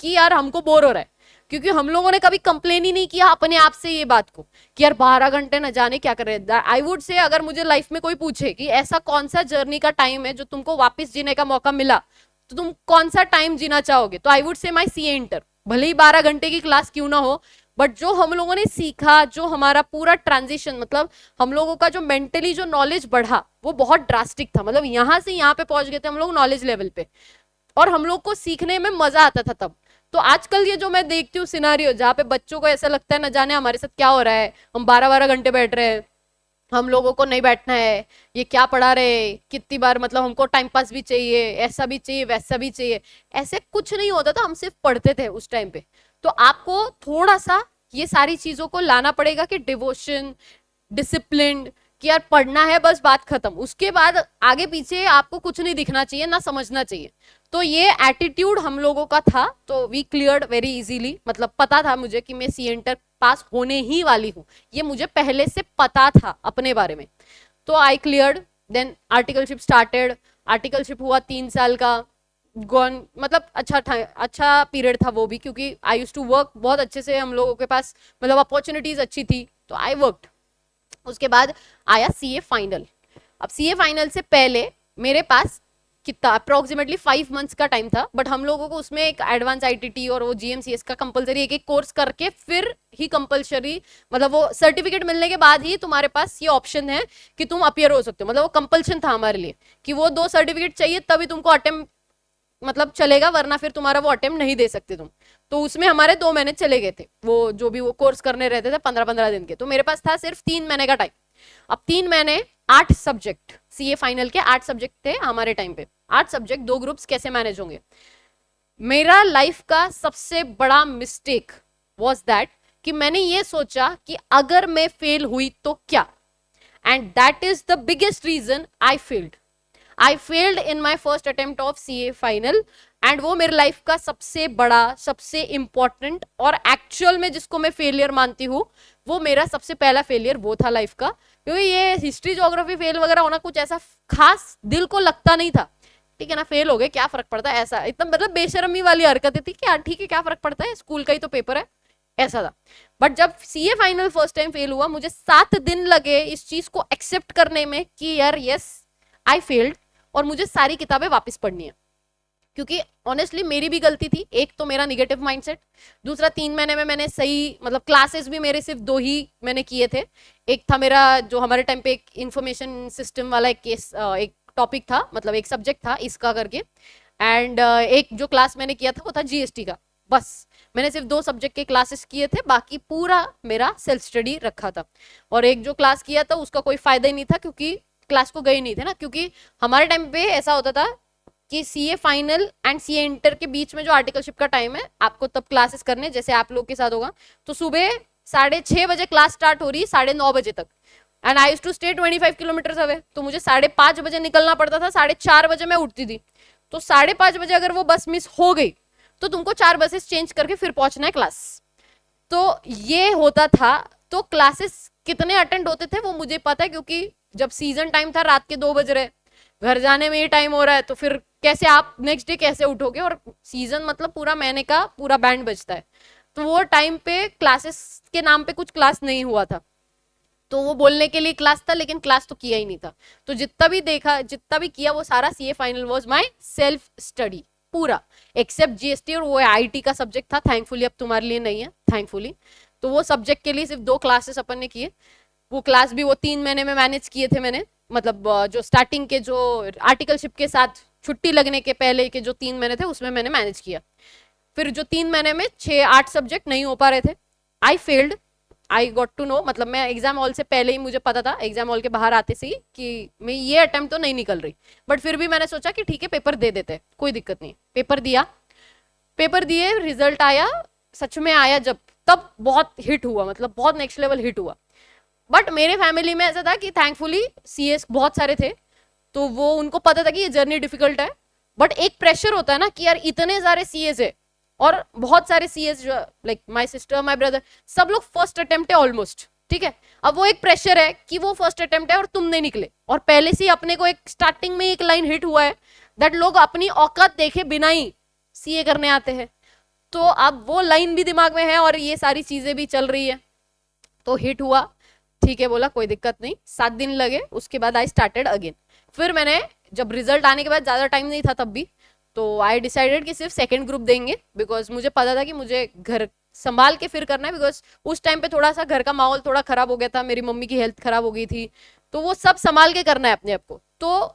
कि यार हमको बोर हो रहा है, क्योंकि हम लोगों ने कभी कंप्लेन ही नहीं किया अपने आप से ये बात को कि यार 12 घंटे न जाने क्या कर रहे हैं। आई वुड से अगर मुझे लाइफ में कोई पूछे कि ऐसा कौन सा जर्नी का टाइम है जो तुमको वापस जीने का मौका मिला, तो तुम कौन सा टाइम जीना चाहोगे, तो I would say my CA inter. भले ही 12 घंटे की क्लास क्यों ना हो, बट जो हम लोगों ने सीखा, जो हमारा पूरा ट्रांजिशन, मतलब हम लोगों का जो मेंटली जो नॉलेज बढ़ा, वो बहुत ड्रास्टिक था। मतलब यहाँ से यहाँ पे पहुंच गए थे हम लोग नॉलेज लेवल पे, और हम लोग को सीखने में मजा आता था तब। तो आजकल ये जो मैं देखती हूँ सिनारियो, जहाँ पे बच्चों को ऐसा लगता है न जाने हमारे साथ क्या हो रहा है, हम 12-12 घंटे बैठ रहे हैं, हम लोगों को नहीं बैठना है, ये क्या पढ़ा रहे, कितनी बार, मतलब हमको टाइम पास भी चाहिए, ऐसा भी चाहिए, वैसा भी चाहिए। ऐसे कुछ नहीं होता था, हम सिर्फ पढ़ते थे उस टाइम पे। तो आपको थोड़ा सा ये सारी चीजों को लाना पड़ेगा कि डिवोशन, डिसिप्लिन, कि यार पढ़ना है बस, बात खत्म, उसके बाद आगे पीछे आपको कुछ नहीं दिखना चाहिए ना समझना चाहिए। तो ये एटीट्यूड हम लोगों का था, तो वी क्लियर्ड वेरी इजीली। मतलब पता था मुझे कि मैं सी इंटर पास होने ही वाली हूँ, ये मुझे पहले से पता था अपने बारे में। तो I cleared, then articleship started. Articleship हुआ 3 साल का, गॉन, मतलब अच्छा था, अच्छा पीरियड था वो भी, क्योंकि आई यूज टू वर्क बहुत अच्छे से, हम लोगों के पास मतलब अपॉर्चुनिटीज अच्छी थी, तो आई वर्कड। उसके बाद आया सीए फाइनल। अब सीए फाइनल से पहले मेरे पास कितना अप्रोक्सीमेटली 5 मंथ्स का टाइम था, बट हम लोगों को उसमें एक एडवांस आईटीटी और वो जीएमसीएस का कंपलसरी एक एक कोर्स करके फिर ही कंपलसरी, मतलब वो सर्टिफिकेट मिलने के बाद ही तुम्हारे पास ये ऑप्शन है कि तुम अपियर हो सकते हो, मतलब वो कंपल्शन था हमारे लिए कि वो 2 सर्टिफिकेट चाहिए तभी तुमको अटेम्प्ट मतलब चलेगा, वरना फिर तुम्हारा वो अटेम्प्ट नहीं दे सकते तुम। तो उसमें हमारे 2 महीने चले गए थे, वो जो भी वो कोर्स करने रहते थे 15-15 दिन के, तो मेरे पास था सिर्फ 3 महीने का टाइम। अब 3 महीने 8 सब्जेक्ट, सीए फाइनल के 8 सब्जेक्ट थे हमारे टाइम पे, 8 सब्जेक्ट, 2 ग्रुप्स, कैसे मैनेज होंगे। मेरा लाइफ का सबसे बड़ा मिस्टेक वॉज दैट कि मैंने ये सोचा कि अगर मैं फेल हुई तो क्या, and that is the biggest reason I failed in my first attempt of CA final. And वो मेरे लाइफ का सबसे बड़ा, सबसे इंपॉर्टेंट और एक्चुअल में जिसको मैं फेलियर मानती हूँ, वो मेरा सबसे पहला फेलियर वो था लाइफ का। क्योंकि ये हिस्ट्री ज्योग्राफी फेल वगैरह होना कुछ ऐसा खास दिल को लगता नहीं था, ठीक है ना, फेल हो गए क्या फर्क पड़ता है, ऐसा एकदम मतलब बेशर्मी वाली हरकतें थी कि यार ठीक है क्या फर्क पड़ता है, स्कूल का ही तो पेपर है, ऐसा था। बट जब CA final first time fail हुआ, मुझे 7 दिन लगे इस चीज को एक्सेप्ट करने में कि यार यस आई फेल्ड, और मुझे सारी किताबें वापस पढ़नी है। क्योंकि ऑनेस्टली मेरी भी गलती थी, एक तो मेरा निगेटिव माइंडसेट, दूसरा 3 महीने में मैंने सही मतलब क्लासेस भी मेरे सिर्फ 2 ही मैंने किए थे। एक था मेरा जो हमारे टाइम पे एक इंफॉर्मेशन सिस्टम वाला एक केस, एक टॉपिक था, मतलब एक सब्जेक्ट था इसका करके, एंड एक जो क्लास मैंने किया था वो था जीएसटी का। बस मैंने सिर्फ 2 सब्जेक्ट के क्लासेस किए थे, बाकी पूरा मेरा सेल्फ स्टडी रखा था। और एक जो क्लास किया था उसका कोई फायदा ही नहीं था, क्योंकि क्लास को गए नहीं थे ना, क्योंकि हमारे टाइम पे ऐसा होता था कि CA final and CA inter के बीच में जो आर्टिकलशिप का टाइम है, आपको तब क्लासेस करने, जैसे आप लोग के साथ होगा, तो सुबह 6:30 बजे क्लास स्टार्ट हो रही, 9:30 बजे तक, and I used to stay 25 kilometre away, तो मुझे 5:30 बजे निकलना पड़ता था, 4:30 बजे मैं उठती थी, तो 5:30 बजे अगर वो बस मिस हो गई तो तुमको 4 बसेस चेंज करके फिर पहुंचना है क्लास। तो ये होता था। तो क्लासेस कितने अटेंड होते थे वो मुझे पता है, क्योंकि जब सीजन टाइम था, रात के 2 बज रहे, घर जाने में ही टाइम हो रहा है, तो फिर कैसे आप नेक्स्ट डे कैसे उठोगे, और सीजन मतलब पूरा महीने का पूरा बैंड बजता है, तो वो टाइम पे क्लासेस के नाम पे कुछ क्लास नहीं हुआ था, तो वो बोलने के लिए क्लास था, लेकिन क्लास तो किया ही नहीं था। तो जितना भी देखा, जितना भी किया, वो सारा CA final was my self study पूरा, एक्सेप्ट जीएसटी, और वो आईटी का सब्जेक्ट था, थैंकफुली अब तुम्हारे लिए नहीं है, थैंकफुली। तो वो सब्जेक्ट के लिए सिर्फ 2 क्लासेस अपन ने किए, वो क्लास भी वो 3 महीने में मैनेज किए थे मैंने, मतलब जो स्टार्टिंग के जो आर्टिकलशिप के साथ छुट्टी लगने के पहले के जो 3 महीने थे उसमें मैंने मैनेज किया। फिर जो 3 महीने में 6-8 सब्जेक्ट नहीं हो पा रहे थे, I failed, I got to know, मतलब मैं एग्जाम हॉल से पहले ही मुझे पता था, एग्जाम हॉल के बाहर आते से ही, कि मैं ये अटेम्प्ट तो नहीं निकल रही, बट फिर भी मैंने सोचा कि ठीक है पेपर दे देते हैं, कोई दिक्कत नहीं। पेपर दिया, पेपर दिए, रिजल्ट आया, सच में आया जब, तब बहुत हिट हुआ, मतलब बहुत नेक्स्ट लेवल हिट हुआ। बट मेरे फैमिली में ऐसा था कि थैंकफुली सीएस बहुत सारे थे, तो वो उनको पता था कि ये जर्नी डिफिकल्ट है, बट एक प्रेशर होता है ना कि यार इतने सारे सीएस है, और बहुत सारे सीएस जो like my sister, my brother, सब लोग फर्स्ट अटेम्प्ट है ऑलमोस्ट, ठीक है। अब वो एक प्रेशर है कि वो फर्स्ट अटेम्प्ट है और तुम नहीं निकले, और पहले से अपने को एक स्टार्टिंग में एक लाइन हिट हुआ है दैट लोग अपनी औकात देखे बिना ही सीए करने आते हैं, तो अब वो लाइन भी दिमाग में है और ये सारी चीजें भी चल रही है, तो हिट हुआ, ठीक है, बोला कोई दिक्कत नहीं, 7 दिन लगे, उसके बाद आई स्टार्टेड अगेन। फिर मैंने, जब रिजल्ट आने के बाद ज्यादा टाइम नहीं था तब भी, तो आई डिसाइडेड कि सिर्फ सेकंड ग्रुप देंगे, बिकॉज मुझे पता था कि मुझे घर संभाल के फिर करना है, बिकॉज उस टाइम पे थोड़ा सा घर का माहौल थोड़ा खराब हो गया था, मेरी मम्मी की हेल्थ खराब हो गई थी, तो वो सब संभाल के करना है अपने आप को। तो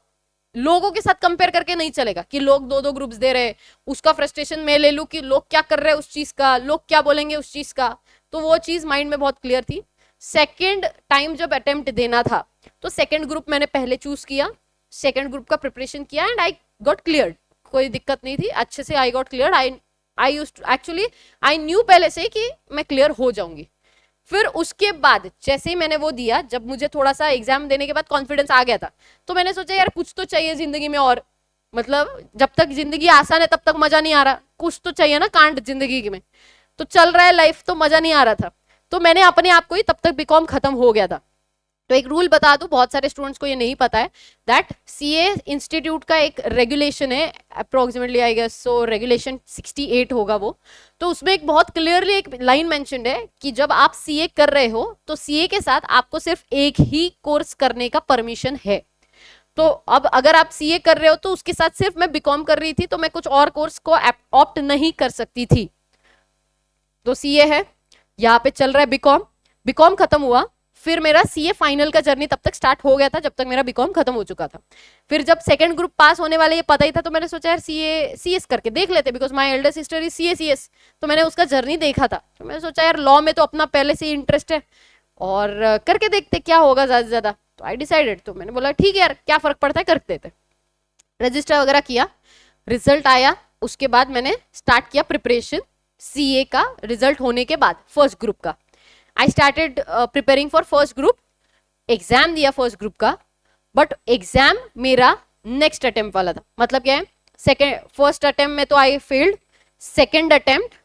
लोगों के साथ कंपेयर करके नहीं चलेगा कि लोग 2-2 ग्रुप्स दे रहे, उसका फ्रस्ट्रेशन मैं ले लूं कि लोग क्या कर रहे हैं उस चीज का, लोग क्या बोलेंगे उस चीज का, तो वो चीज माइंड में बहुत क्लियर थी। सेकेंड टाइम जब अटेम्प्ट देना था, तो सेकेंड ग्रुप मैंने पहले चूज किया, सेकेंड ग्रुप का प्रिपरेशन किया, एंड आई गॉट क्लियर्ड, कोई दिक्कत नहीं थी, अच्छे से I got cleared. I used to, actually I knew पहले से कि मैं क्लियर हो जाऊंगी। फिर उसके बाद जैसे ही मैंने वो दिया, जब मुझे थोड़ा सा एग्जाम देने के बाद कॉन्फिडेंस आ गया था, तो मैंने सोचा यार कुछ तो चाहिए जिंदगी में, और मतलब जब तक जिंदगी आसान है तब तक मजा नहीं आ रहा, कुछ तो चाहिए ना कांड जिंदगी में, तो चल रहा है लाइफ तो मजा नहीं आ रहा था, तो मैंने अपने आप को ही, तब तक बीकॉम खत्म हो गया था, तो एक रूल बता दूं, बहुत सारे स्टूडेंट्स को ये नहीं पता है, दैट सीए इंस्टीट्यूट का एक रेगुलेशन है, approximately I guess so regulation 68 होगा वो। तो उसमें एक बहुत क्लियरली एक लाइन मेंशन्ड है कि जब आप सीए कर रहे हो तो सीए के साथ आपको सिर्फ एक ही कोर्स करने का परमिशन है। तो अब अगर आप सीए कर रहे हो तो उसके साथ सिर्फ मैं बीकॉम कर रही थी, तो मैं कुछ और कोर्स को ऑप्ट नहीं कर सकती थी। तो सीए है, यहाँ पे चल रहा है बीकॉम, बीकॉम खत्म हुआ, फिर मेरा सीए फाइनल का जर्नी तब तक स्टार्ट हो गया था जब तक मेरा बीकॉम खत्म हो चुका था। फिर जब सेकंड ग्रुप पास होने वाले ये पता ही था, तो मैंने सोचा यार सीए सीएस करके देख लेते, because my Elder sister is CA CS, तो मैंने उसका जर्नी देखा था। तो मैंने सोचा यार लॉ में तो अपना पहले से ही इंटरेस्ट है और करके देखते क्या होगा ज्यादा से ज्यादा। तो आई डिसाइडेड, तो मैंने बोला ठीक है यार क्या फर्क पड़ता है, करते थे। रजिस्टर वगैरह किया, रिजल्ट आया, उसके बाद मैंने स्टार्ट किया प्रिपरेशन सीए का रिजल्ट होने के बाद फर्स्ट ग्रुप का। I started preparing for first group, exam दिया फर्स्ट ग्रुप का, बट एग्जाम मेरा नेक्स्ट अटेम्प्ट वाला था। मतलब क्या है, सेकेंड फर्स्ट अटेम्प्ट में तो I failed, second attempt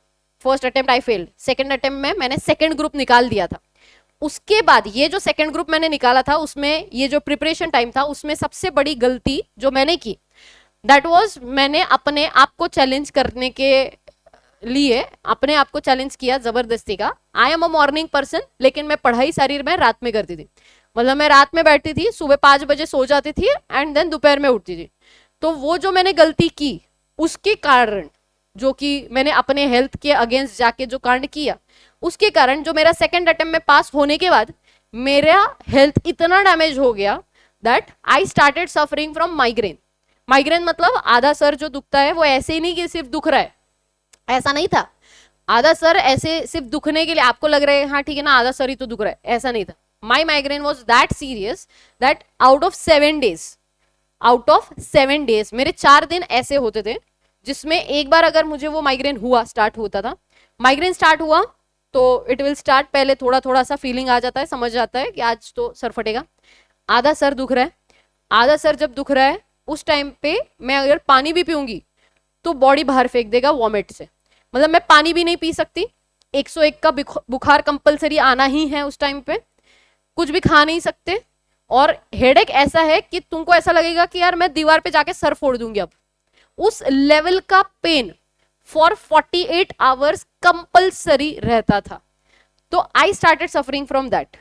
first attempt I failed, second attempt में मैंने सेकेंड ग्रुप निकाल दिया था। उसके बाद ये जो सेकेंड ग्रुप मैंने निकाला था उसमें ये जो प्रिपरेशन टाइम था उसमें सबसे बड़ी गलती जो मैंने की दैट वाज मैंने अपने आप को चैलेंज करने के लिए अपने आप को चैलेंज किया जबरदस्ती का। I am a morning person, लेकिन मैं पढ़ाई सारी मैं रात में करती थी। मतलब मैं रात में बैठती थी, सुबह 5 बजे सो जाती थी एंड देन दोपहर में उठती थी। तो वो जो मैंने गलती की उसके कारण, जो कि मैंने अपने हेल्थ के अगेंस्ट जाके जो कांड किया, उसके कारण जो मेरा सेकेंड अटेम्प्ट में पास होने के बाद मेरा हेल्थ इतना डैमेज हो गया that I started suffering from migraine. Migraine मतलब आधा सर जो दुखता है वो ऐसे ही नहीं कि सिर्फ दुख रहा है, ऐसा नहीं था। आधा सर ऐसे सिर्फ दुखने के लिए आपको लग रहा है हाँ ठीक है ना आधा सर ही तो दुख रहा है, ऐसा नहीं था। My migraine was that serious that out of 7 days मेरे 4 दिन ऐसे होते थे जिसमें एक बार अगर मुझे वो माइग्रेन हुआ स्टार्ट होता था, माइग्रेन स्टार्ट हुआ तो इट विल स्टार्ट, पहले थोड़ा थोड़ा सा फीलिंग आ जाता है, समझ जाता है कि आज तो सर फटेगा, आधा सर दुख रहा है। आधा सर जब दुख रहा है उस टाइम पे मैं अगर पानी भी पीऊंगी तो बॉडी बाहर फेंक देगा वॉमिट से। मतलब मैं पानी भी नहीं पी सकती, 101 का बुखार कंपलसरी आना ही है उस टाइम पे, कुछ भी खा नहीं सकते, और हेडेक ऐसा है कि तुमको ऐसा लगेगा कि यार मैं दीवार पे जाके सर फोड़ दूंगी। अब उस लेवल का पेन फॉर 48 आवर्स कंपलसरी रहता था। तो I started suffering from that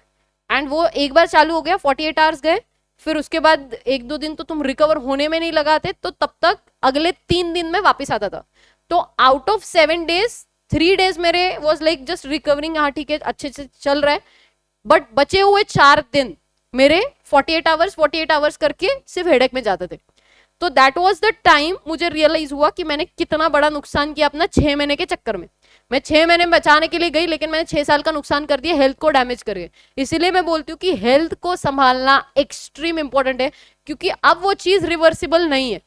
and वो एक बार चालू हो गया, 48 आवर्स गए, फिर उसके बाद 1-2 दिन तो तुम रिकवर होने में नहीं लगाते, तो तब तक अगले 3 दिन में वापस आता था। तो आउट ऑफ 7 डेज 3 डेज मेरे वॉज लाइक जस्ट रिकवरिंग, हाँ ठीक है अच्छे से चल रहा है, बट बचे हुए 4 दिन मेरे 48 आवर्स करके सिर्फ हेडेक में जाते थे। तो दैट वाज द टाइम मुझे रियलाइज हुआ कि मैंने कितना बड़ा नुकसान किया अपना 6 महीने के चक्कर में। मैं 6 महीने बचाने के लिए गई, लेकिन मैंने 6 साल का नुकसान कर दिया, हेल्थ को डैमेज करके। इसीलिए मैं बोलती हूँ कि हेल्थ को संभालना एक्सट्रीम इंपॉर्टेंट है, क्योंकि अब वो चीज रिवर्सिबल नहीं है।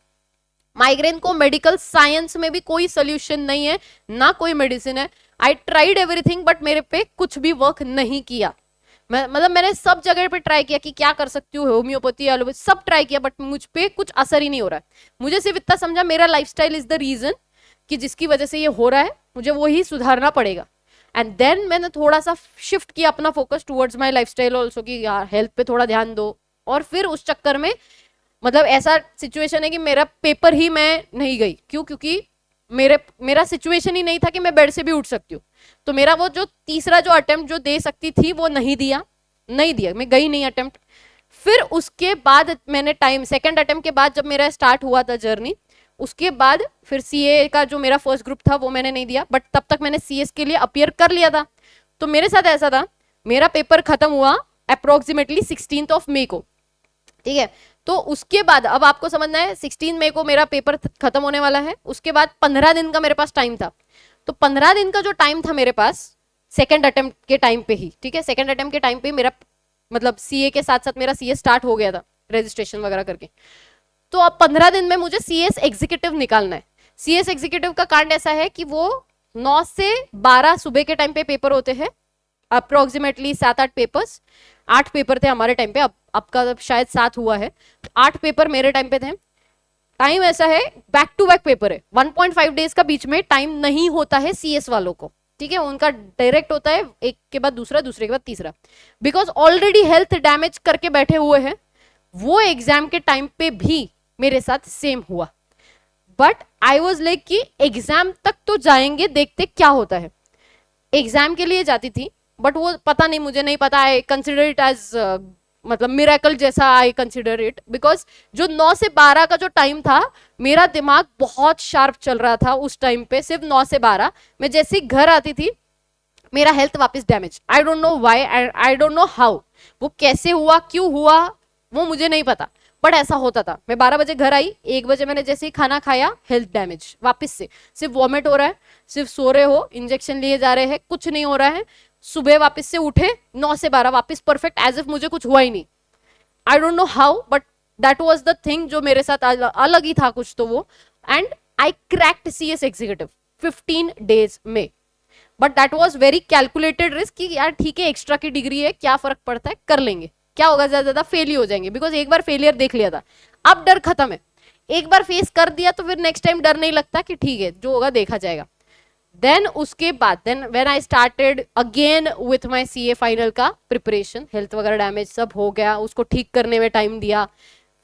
माइग्रेन को मेडिकल साइंस में भी कोई सोल्यूशन नहीं है, ना कोई मेडिसिन है। आई ट्राइड एवरीथिंग बट मेरे पे कुछ भी वर्क नहीं किया। मतलब मैंने सब जगह पे ट्राई किया कि क्या कर सकती हूँ, होम्योपैथी एलोपैथी सब ट्राई किया, बट मुझ पे कुछ असर ही नहीं हो रहा है। मुझे सिर्फ इतना समझा मेरा लाइफस्टाइल इज द रीजन कि जिसकी वजह से ये हो रहा है, मुझे वो ही सुधारना पड़ेगा। एंड देन मैंने थोड़ा सा शिफ्ट किया अपना focus towards my lifestyle also कि यार हेल्थ पे थोड़ा ध्यान दो। और फिर उस चक्कर में मतलब ऐसा सिचुएशन है कि मेरा पेपर ही मैं नहीं गई, क्यों? क्योंकि मेरा सिचुएशन ही नहीं था कि मैं बेड से भी उठ सकती हूँ। तो मेरा वो जो तीसरा जो अटेम्प्ट जो दे सकती थी वो नहीं दिया, मैं गई नहीं अटेम्प्ट। फिर उसके बाद मैंने टाइम सेकंड अटेम्प्ट के बाद जब मेरा स्टार्ट हुआ था जर्नी, उसके बाद फिर सीए का जो मेरा फर्स्ट ग्रुप था वो मैंने नहीं दिया, बट तब तक मैंने सीएस के लिए अपीयर कर लिया था। तो मेरे साथ ऐसा था, मेरा पेपर खत्म हुआ अप्रोक्सीमेटली 16 मई को, ठीक है। तो उसके बाद अब आपको समझना है 16 मई को मेरा पेपर खत्म होने वाला है, उसके बाद 15 दिन का मेरे पास टाइम था। तो 15 दिन का जो टाइम था मेरे पास सेकंड अटेम्प्ट के टाइम पे ही, ठीक है, सेकंड अटेम्प्ट के टाइम पे मेरा मतलब सीए के साथ साथ मेरा सीए स्टार्ट हो गया था रजिस्ट्रेशन वगैरह करके। तो अब 15 दिन में मुझे सीएस एग्जीक्यूटिव निकालना है। सीएस एग्जीक्यूटिव का कांड ऐसा है कि वो 9 से 12 सुबह के टाइम पे पेपर होते हैं, अप्रोक्सीमेटली 7-8 पेपर्स, 8 पेपर थे हमारे टाइम पे, अब आपका शायद 7 हुआ है, 8 पेपर मेरे टाइम पे थे। टाइम ऐसा है बैक टू बैक पेपर है, 1.5 डेज का बीच में टाइम नहीं होता है सीएस वालों को, ठीक है, उनका डायरेक्ट होता है एक के बाद दूसरा, दूसरे के बाद तीसरा, बिकॉज ऑलरेडी हेल्थ डैमेज करके बैठे हुए हैं। वो एग्जाम के टाइम पे भी मेरे साथ सेम हुआ, बट आई वॉज लाइक कि एग्जाम तक तो जाएंगे, देखते क्या होता है। एग्जाम के लिए जाती थी, बट वो पता नहीं, मुझे नहीं पता, आई कंसिडर इट एज मतलब मिरेकल जैसा आई कंसिडर इट, बिकॉज जो 9 से 12 का जो टाइम था, मेरा दिमाग बहुत शार्प चल रहा था उस टाइम पे, सिर्फ 9 से 12। मैं जैसे ही घर आती थी मेरा हेल्थ वापस damage, I don't know why, I don't know how, वो कैसे हुआ, क्यों हुआ, वो मुझे नहीं पता, बट ऐसा होता था। मैं 12 बजे घर आई, 1 बजे मैंने जैसे ही खाना खाया, हेल्थ डैमेज वापस से, सिर्फ वॉमिट हो रहा है, सिर्फ सो रहे हो, इंजेक्शन लिए जा रहे हैं, कुछ नहीं हो रहा है। सुबह वापस से उठे 9 से 12 वापस परफेक्ट, एज इफ मुझे कुछ हुआ ही नहीं। I don't know how, but that was the thing जो मेरे साथ अलग ही था कुछ तो वो। And I cracked CS executive 15 days में, but that was very calculated risk कि यार ठीक है, एक्स्ट्रा की डिग्री है, क्या फर्क पड़ता है, कर लेंगे, क्या होगा, ज्यादा ज्यादा फेल ही हो जाएंगे, बिकॉज एक बार फेलियर देख लिया था, अब डर खत्म है। एक बार फेस कर दिया तो फिर नेक्स्ट टाइम डर नहीं लगता कि ठीक है जो होगा देखा जाएगा। देन उसके बाद then when I started again with my CA final का प्रिपरेशन, हेल्थ वगैरह डैमेज सब हो गया, उसको ठीक करने में टाइम दिया।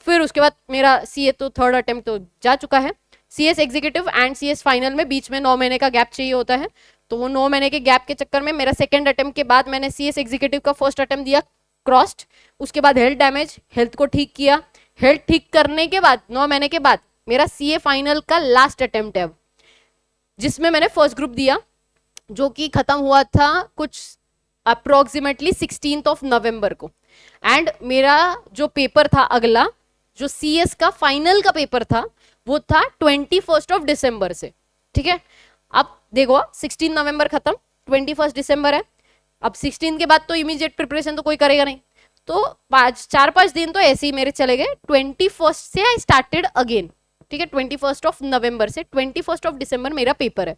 फिर उसके बाद मेरा CA तो थर्ड अटेम्प्ट तो जा चुका है। CS executive and CS final में बीच में 9 महीने का गैप चाहिए होता है, तो वो 9 महीने के गैप के चक्कर में मेरा सेकंड अटेम्प्ट के बाद मैंने CS एग्जीक्यूटिव का फर्स्ट अटेम्प्ट दिया, क्रॉस्ड। उसके बाद हेल्थ डैमेज, हेल्थ को ठीक किया, हेल्थ ठीक करने के बाद 9 महीने के बाद मेरा CA फाइनल का लास्ट अटेम्प्ट है, जिसमें मैंने फर्स्ट ग्रुप दिया, जो कि खत्म हुआ था कुछ अप्रोक्सीमेटली 16 नवंबर को। एंड मेरा जो पेपर था अगला, जो CS का फाइनल का पेपर था, वो था 21 दिसंबर से। ठीक है, अब देखो 16 नवंबर खत्म, 21 दिसंबर है, अब 16 के बाद तो इमीडिएट प्रिपरेशन तो कोई करेगा नहीं, तो 4-5 दिन तो ऐसे ही मेरे चले गए। 21 से आई स्टार्टेड अगेन, ठीक है, 21 नवंबर से 21 दिसंबर मेरा पेपर है।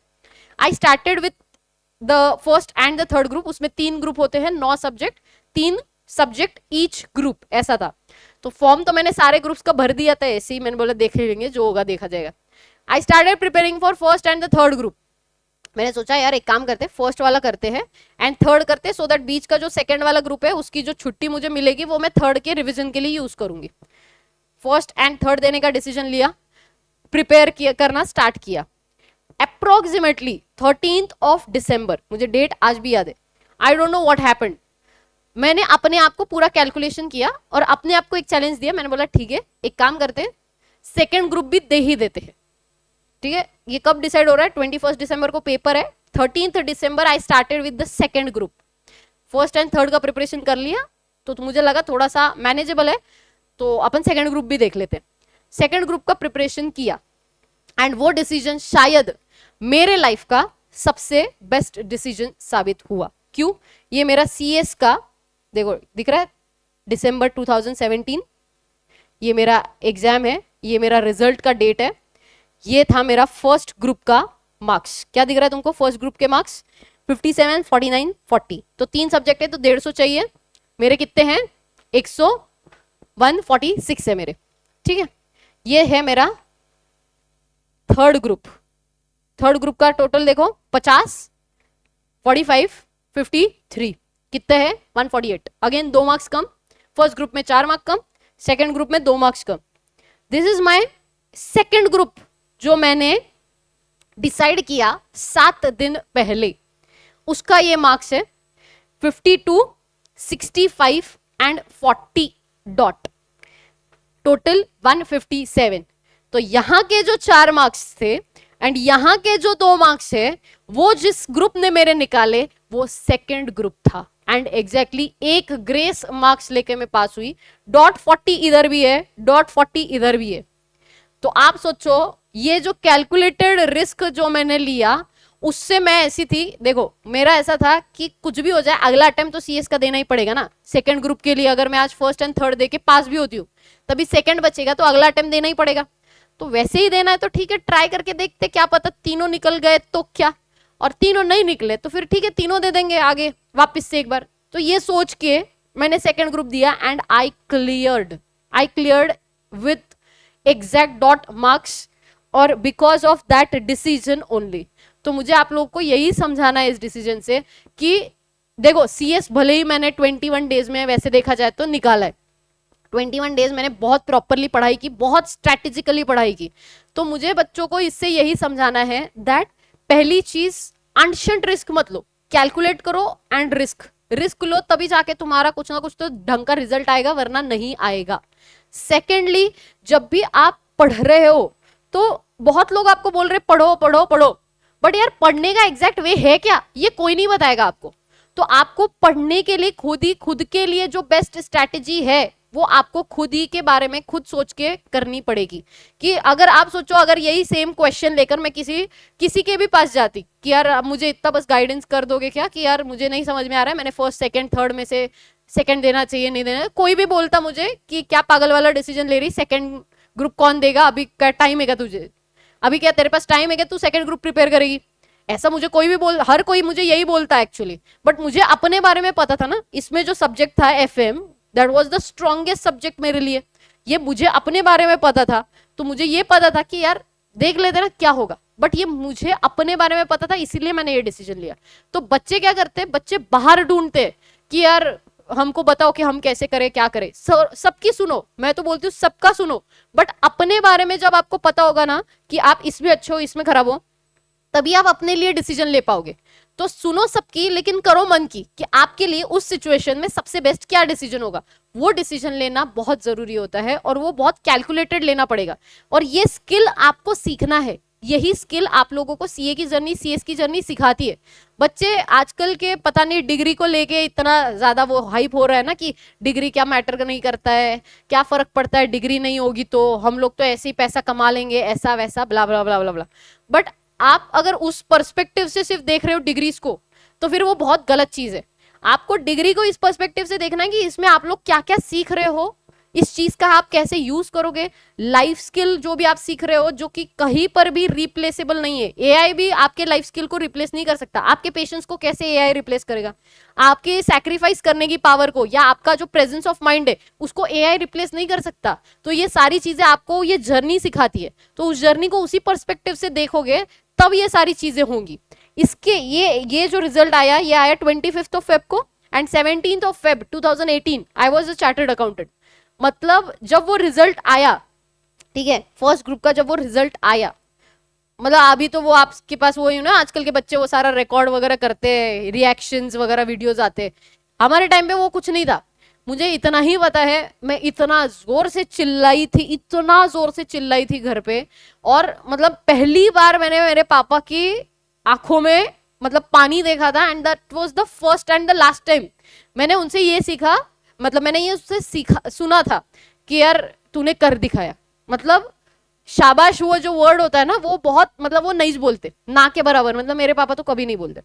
I started with the first and the third group, उसमें 3 ग्रुप होते हैं, 9 सब्जेक्ट, 3 सब्जेक्ट ईच ग्रुप, ऐसा था। तो फॉर्म तो मैंने सारे ग्रुप्स का भर दिया था, ऐसे ही मैंने बोला देख लेंगे, जो होगा देखा जाएगा। I started preparing for first and the third group. मैंने सोचा यार एक काम करते, फर्स्ट वाला करते हैं एंड थर्ड करते, सो दैट बीच का जो सेकंड वाला ग्रुप है उसकी जो छुट्टी मुझे मिलेगी वो मैं थर्ड के रिवीजन के लिए यूज करूंगी। फर्स्ट एंड थर्ड देने का डिसीजन लिया, प्रिपेयर किया, करना स्टार्ट किया। अप्रोक्सीमेटली 13 दिसंबर, मुझे डेट आज भी याद है, आई डोंट नो व्हाट हैपेंड, मैंने अपने आप को पूरा कैलकुलेशन किया और अपने आप को एक चैलेंज दिया। मैंने बोला ठीक है एक काम करते हैं, सेकेंड ग्रुप भी दे ही देते हैं। ठीक है, ये कब डिसाइड हो रहा है, 21 दिसंबर को पेपर है, 13 दिसंबर I started with the second group. First and third का प्रिपरेशन कर लिया, तो मुझे लगा थोड़ा सा मैनेजेबल है, तो अपन सेकेंड ग्रुप भी देख लेते हैं। सेकेंड ग्रुप का प्रिपरेशन किया एंड वो डिसीजन शायद मेरे लाइफ का सबसे बेस्ट डिसीजन साबित हुआ। क्यों, ये मेरा CS का, देखो दिख रहा है, दिसंबर 2017, ये मेरा एग्जाम है, ये मेरा रिजल्ट का डेट है, ये था मेरा फर्स्ट ग्रुप का मार्क्स। क्या दिख रहा है तुमको, फर्स्ट ग्रुप के मार्क्स 57, 49, 40, तो 3 सब्जेक्ट है तो 150 चाहिए, मेरे कितने हैं 146 है मेरे। ठीक है, ये है मेरा थर्ड ग्रुप। थर्ड ग्रुप का टोटल देखो 50, 45, 53, कितने हैं 148, अगेन 2 मार्क्स कम, फर्स्ट ग्रुप में 4 मार्क्स कम, सेकेंड ग्रुप में 2 marks come. This is my second group जो मैंने डिसाइड किया 7 दिन पहले, उसका ये मार्क्स है 52, 65 एंड 40 डॉट, टोटल 157। तो यहां के जो 4 मार्क्स थे एंड यहां के जो 2 मार्क्स है, वो जिस ग्रुप ने मेरे निकाले वो सेकेंड ग्रुप था, एंड एग्जैक्टली एक ग्रेस मार्क्स लेके मैं पास हुई। डॉट 40 इधर भी है, डॉट 40 इधर भी है। तो आप सोचो ये जो कैलकुलेटेड रिस्क जो मैंने लिया, उससे मैं ऐसी थी, देखो मेरा ऐसा था कि कुछ भी हो जाए अगला अटेम्प्ट तो CS का देना ही पड़ेगा ना। सेकंड ग्रुप के लिए अगर मैं आज फर्स्ट एंड थर्ड देके पास भी होती हूँ, तभी सेकंड बचेगा तो अगला अटेम्प्ट देना ही पड़ेगा। तो वैसे ही देना है तो ठीक है, ट्राई करके देखते, क्या पता तीनों निकल गए तो क्या, और तीनों नहीं निकले तो फिर ठीक है तीनों दे देंगे आगे वापस से एक बार। तो ये सोच के मैंने सेकंड ग्रुप दिया and I cleared with exact dot marks, और because of that decision only. तो मुझे आप लोग को यही समझाना है इस डिसीजन से कि देखो CS भले ही मैंने 21 डेज में वैसे देखा जाए तो निकाला है, 21 डेज मैंने बहुत प्रॉपरली पढ़ाई की, बहुत स्ट्रैटेजिकली पढ़ाई की, तो मुझे बच्चों को इससे यही समझाना है दैट पहली चीज अनशंट रिस्क मत लो, कैलकुलेट करो एंड रिस्क लो, तभी जाके तुम्हारा कुछ ना कुछ तो ढंग का रिजल्ट आएगा, वरना नहीं आएगा। सेकेंडली, जब भी आप पढ़ रहे हो तो बहुत लोग आपको बोल रहे पढ़ो पढ़ो पढ़ो, बट यार पढ़ने का एग्जैक्ट वे है क्या, ये कोई नहीं बताएगा आपको। तो आपको पढ़ने के लिए खुद के लिए जो बेस्ट स्ट्रैटेजी है वो आपको खुद ही के बारे में खुद सोच के करनी पड़ेगी। कि अगर आप सोचो अगर यही सेम क्वेश्चन लेकर मैं किसी के भी पास जाती कि यार आप मुझे इतना बस गाइडेंस कर दोगे क्या, कि यार मुझे नहीं समझ में आ रहा है, मैंने फर्स्ट सेकंड थर्ड में से सेकंड देना चाहिए नहीं देना, कोई भी बोलता मुझे कि क्या पागल वाला डिसीजन ले रही, सेकंड ग्रुप कौन देगा, अभी क्या टाइम है क्या तुझे, अभी क्या तेरे पास टाइम है क्या, तू सेकंड ग्रुप प्रिपेयर करेगी, ऐसा मुझे कोई भी हर कोई मुझे यही बोलता है एक्चुअली। बट मुझे अपने बारे में पता था ना, इसमें जो सब्जेक्ट था FM, that was the strongest subject मेरे लिए, ये मुझे अपने बारे में पता था, तो मुझे ये पता था कि यार देख लेते ना क्या होगा, बट ये मुझे अपने बारे में पता था, इसीलिए मैंने ये डिसीजन लिया। तो बच्चे क्या करते हैं, बच्चे बाहर ढूंढते कि यार हमको बताओ कि हम कैसे करें क्या करें, सबकी सुनो, मैं तो बोलती हूँ सबका सुनो, बट अपने बारे में जब आपको पता होगा ना कि आप इसमें अच्छे हो इसमें खराब हो, तभी आप अपने लिए डिसीजन ले पाओगे। तो सुनो सबकी, लेकिन करो मन की कि आपके लिए उस सिचुएशन में सबसे बेस्ट क्या डिसीजन होगा, वो डिसीजन लेना बहुत जरूरी होता है और वो बहुत कैलकुलेटेड लेना पड़ेगा। और ये स्किल आपको सीखना है, यही स्किल आप लोगों को सीए की जर्नी CS की जर्नी सिखाती है। बच्चे आजकल के पता नहीं डिग्री को लेके इतना ज्यादा वो हाइप हो रहा है ना कि डिग्री क्या मैटर नहीं करता है, क्या फर्क पड़ता है, डिग्री नहीं होगी तो हम लोग तो ऐसे ही पैसा कमा लेंगे, ऐसा वैसा ब्ला ब्ला ब्ला ब्ला ब्ला। बट आप अगर उस पर्सपेक्टिव से सिर्फ देख रहे हो डिग्रीज को, तो फिर वो बहुत गलत चीज है। आपको डिग्री को इस पर्सपेक्टिव से देखना है कि इसमें आप लोग क्या क्या सीख रहे हो, इस चीज का आप कैसे यूज करोगे, लाइफ स्किल जो भी आप सीख रहे हो, जो कि कहीं पर भी रिप्लेसेबल नहीं है। AI भी आपके लाइफ स्किल को रिप्लेस नहीं कर सकता। आपके पेशेंस को कैसे AI रिप्लेस करेगा, आपके सैक्रिफाइस करने की पावर को या आपका जो प्रेजेंस ऑफ माइंड है उसको AI रिप्लेस नहीं कर सकता। तो ये सारी चीजें आपको ये जर्नी सिखाती है, तो उस जर्नी को उसी पर्सपेक्टिव से देखोगे तब ये सारी चीजें होंगी। इसके ये जो रिजल्ट आया, ये आया 25 Feb को and 17 Feb 2018 I was a chartered accountant. मतलब जब वो रिजल्ट आया, ठीक है, फर्स्ट ग्रुप का जब वो रिजल्ट आया, मतलब अभी तो वो आपके पास वो ना आजकल के बच्चे वो सारा रिकॉर्ड वगैरह करते हैं, रिएक्शंस वगैरह वीडियोस आते हैं, हमारे टाइम पे वो कुछ नहीं था। मुझे इतना ही पता है, मैं इतना जोर से चिल्लाई थी, इतना जोर से चिल्लाई थी घर पे, और मतलब पहली बार मैंने मेरे पापा की आंखों में मतलब पानी देखा था, and that was the first and the last time मैंने उनसे ये सीखा, मतलब मैंने ये उससे सीखा सुना था कि यार तूने कर दिखाया। मतलब शाबाश, वो जो वर्ड होता है ना वो बहुत, मतलब वो नहीं बोलते ना के बराबर, मतलब मेरे पापा तो कभी नहीं बोलते,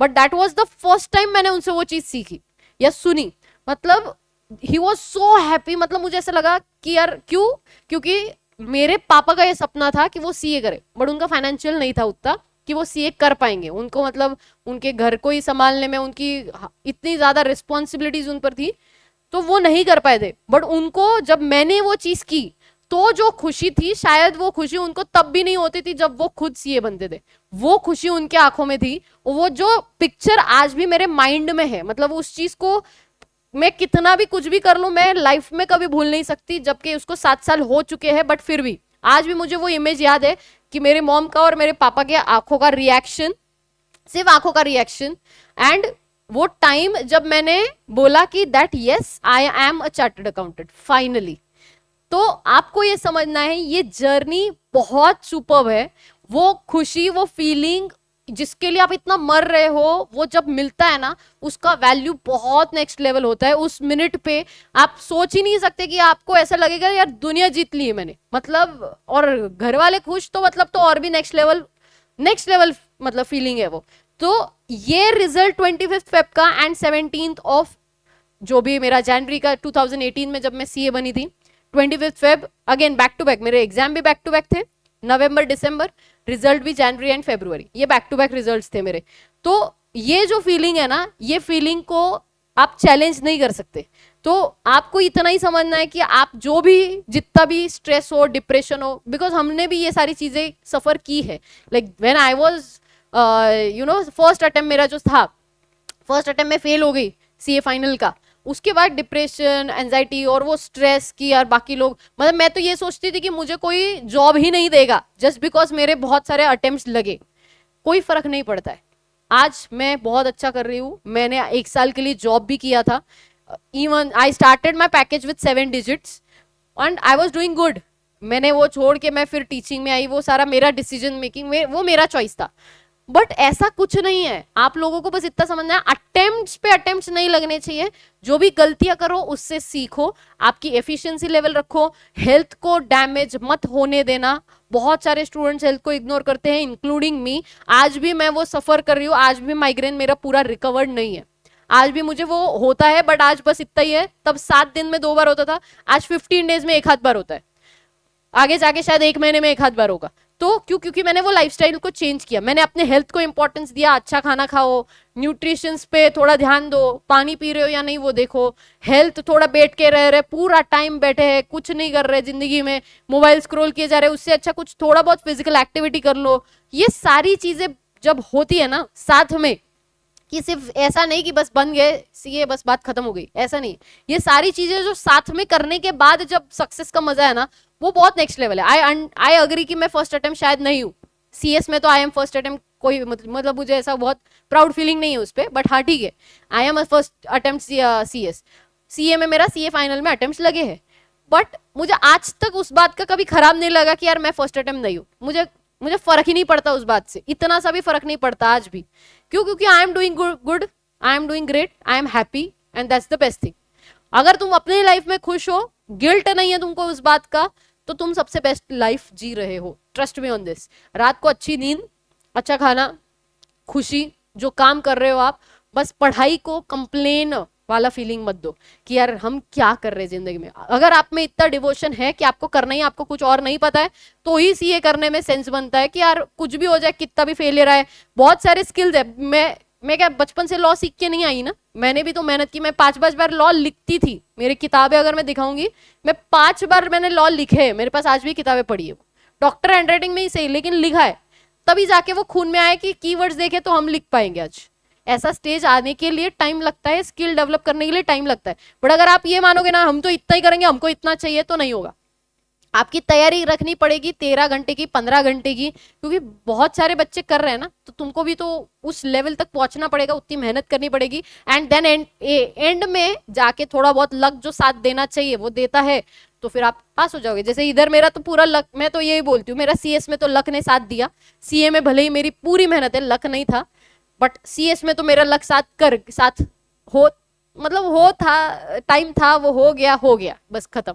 but that was the first time मैंने उनसे वो चीज सीखी या सुनी। मतलब ही वॉज सो हैप्पी, मतलब मुझे ऐसा लगा कि यार क्योंकि मेरे पापा का ये सपना था कि वो CA करे, बट उनका फाइनेंशियल नहीं था उतना कि वो CA कर पाएंगे। उनको मतलब उनके घर को ही संभालने में उनकी इतनी ज्यादा रिस्पॉन्सिबिलिटीज उन पर थी, तो वो नहीं कर पाए थे। बट उनको जब मैंने वो चीज की तो जो खुशी थी, शायद वो खुशी उनको तब भी नहीं होती थी जब वो खुद CA बनते थे, वो खुशी उनके आंखों में थी। वो जो पिक्चर आज भी मेरे माइंड में है, मतलब उस चीज को मैं कितना भी कुछ भी कर लूं, मैं लाइफ में कभी भूल नहीं सकती, जबकि उसको 7 साल हो चुके हैं, बट फिर भी आज भी मुझे वो इमेज याद है कि मेरे मॉम का और मेरे पापा के आंखों का रिएक्शन, सिर्फ आंखों का रिएक्शन, एंड वो टाइम जब मैंने बोला कि that yes I am a chartered accountant finally. तो आपको ये समझना है, ये जर्नी बहुत सुपर्ब है। वो खुशी, वो फीलिंग जिसके लिए आप इतना मर रहे हो, वो जब मिलता है ना, उसका वैल्यू बहुत नेक्स्ट लेवल होता है। उस मिनट पे आप सोच ही नहीं सकते कि आपको ऐसा लगेगा यार दुनिया जीत ली है मैंने, मतलब, और घर वाले खुश, तो मतलब तो और भी नेक्स्ट लेवल मतलब फीलिंग है वो। तो ये रिजल्ट 25 फेब का एंड 17 ऑफ जो भी मेरा जनवरी का 2018 में जब मैं CA बनी थी, 25 Feb again back to back, मेरे एग्जाम भी बैक टू बैक थे, नवंबर दिसंबर, रिजल्ट भी जनवरी एंड फरवरी, ये बैक टू बैक रिजल्ट्स थे मेरे। तो ये जो फीलिंग है ना, ये फीलिंग को आप चैलेंज नहीं कर सकते। तो आपको इतना ही समझना है कि आप जो भी जितना भी स्ट्रेस हो, डिप्रेशन हो, बिकॉज हमने भी ये सारी चीजें सफर की है। Like when I was you know first attempt मेरा जो था, फर्स्ट अटेम्प्ट में फेल हो गई सीए फाइनल का, उसके बाद डिप्रेशन, एंजाइटी और वो स्ट्रेस की यार बाकी लोग, मतलब मैं तो ये सोचती थी कि मुझे कोई जॉब ही नहीं देगा जस्ट बिकॉज मेरे बहुत सारे अटेम्प्ट्स लगे, कोई फर्क नहीं पड़ता है। आज मैं बहुत अच्छा कर रही हूँ, मैंने 1 साल के लिए जॉब भी किया था, even I started my package with 7 digits and I was doing good. मैंने वो छोड़ के मैं फिर टीचिंग में आई, वो सारा मेरा डिसीजन मेकिंग में, वो मेरा चॉइस था। बट ऐसा कुछ नहीं है, आप लोगों को बस इतना समझना है, अटेम्प्ट्स पे अटेम्प्ट्स नहीं लगने चाहिए, जो भी गलतियां करो उससे सीखो, आपकी एफिशिएंसी लेवल रखो, हेल्थ को डैमेज मत होने देना। बहुत सारे स्टूडेंट्स हेल्थ को इग्नोर करते हैं इंक्लूडिंग मी, आज भी मैं वो सफर कर रही हूँ, आज भी माइग्रेन मेरा पूरा रिकवर्ड नहीं है, आज भी मुझे वो होता है, बट आज बस इतना ही है, तब 7 दिन में 2 बार होता था, आज 15 डेज में 1 आध बार होता है, आगे जाके शायद 1 महीने में 1 आध बार होगा। तो क्योंकि मैंने वो लाइफस्टाइल को चेंज किया, मैंने अपने हेल्थ को इंपॉर्टेंस दिया, अच्छा खाना खाओ, न्यूट्रिशन पे थोड़ा ध्यान दो, पानी पी रहे हो या नहीं वो देखो, हेल्थ थोड़ा बैठ के रह रहे, पूरा टाइम बैठे हैं कुछ नहीं कर रहे जिंदगी में, मोबाइल स्क्रॉल किए जा रहे, उससे अच्छा कुछ थोड़ा बहुत फिजिकल एक्टिविटी कर लो। ये सारी चीजें जब होती है ना साथ में, कि सिर्फ ऐसा नहीं कि बस बन गए सीए बस बात खत्म हो गई, ऐसा नहीं, ये सारी चीजें जो साथ में करने के बाद जब सक्सेस का मजा है ना, वो बहुत नेक्स्ट लेवल है। आई अग्री कि मैं फर्स्ट अटेम्प्ट शायद नहीं हूँ सीएस में, तो आई एम फर्स्ट अटेम्प्ट, कोई मतलब मुझे ऐसा बहुत प्राउड फीलिंग नहीं है उस पर, बट हाँ ठीक है, I am first attempt CS. CA में मेरा सीए फाइनल में अटेम्प्ट लगे हैं, बट मुझे आज तक उस बात का कभी खराब नहीं लगा कि यार मैं फर्स्ट अटेम्प्ट नहीं हूँ, मुझे फर्क ही नहीं पड़ता उस बात से, इतना सा भी फर्क नहीं पड़ता आज भी। क्यों? क्योंकि I am doing good, I am doing great, I am happy and that's the best thing. अगर तुम अपने लाइफ में खुश हो, गिल्ट नहीं है तुमको उस बात का, तो तुम सबसे बेस्ट लाइफ जी रहे हो, ट्रस्ट मी ऑन दिस। रात को अच्छी नींद, अच्छा खाना, खुशी, जो काम कर रहे हो आप, बस पढ़ाई को कंप्लेन वाला फीलिंग मत दो कि यार हम क्या कर रहे हैं जिंदगी में। अगर आप में इतना डिवोशन है कि आपको करना ही, आपको कुछ और नहीं पता है, तो ही सीए करने में सेंस बनता है कि यार कुछ भी हो जाए, कितना भी फेलियर आए, बहुत सारे स्किल्स है। मैं क्या बचपन से लॉ सीख के नहीं आई ना, मैंने भी तो मेहनत की, मैं 5-5 बार लॉ लिखती थी, मेरी किताबें अगर मैं दिखाऊंगी, मैं 5 बार मैंने लॉ लिखे है, मेरे पास आज भी किताबें पढ़ी है, डॉक्टर हैंडराइटिंग में ही सही लेकिन लिखा है, तभी जाके वो खून में आया कि कीवर्ड्स देखे तो हम लिख पाएंगे आज। ऐसा स्टेज आने के लिए टाइम लगता है, स्किल डेवलप करने के लिए टाइम लगता है, बट अगर आप ये मानोगे ना हम तो इतना ही करेंगे, हमको इतना चाहिए, तो नहीं होगा। आपकी तैयारी रखनी पड़ेगी 13 घंटे की, 15 घंटे की, क्योंकि बहुत सारे बच्चे कर रहे हैं ना, तो तुमको भी तो उस लेवल तक पहुंचना पड़ेगा, उतनी मेहनत करनी पड़ेगी, एंड देन एंड में जाके थोड़ा बहुत लक जो साथ देना चाहिए वो देता है, तो फिर आप पास हो जाओगे। जैसे इधर मेरा तो पूरा लक, मैं तो यही बोलती हूँ, मेरा सीएस में तो लक ने साथ दिया, सीए में भले ही मेरी पूरी मेहनत है, लक नहीं था, बट सीएस में तो मेरा लक साथ हो, मतलब हो था, टाइम था, वो हो गया बस खत्म।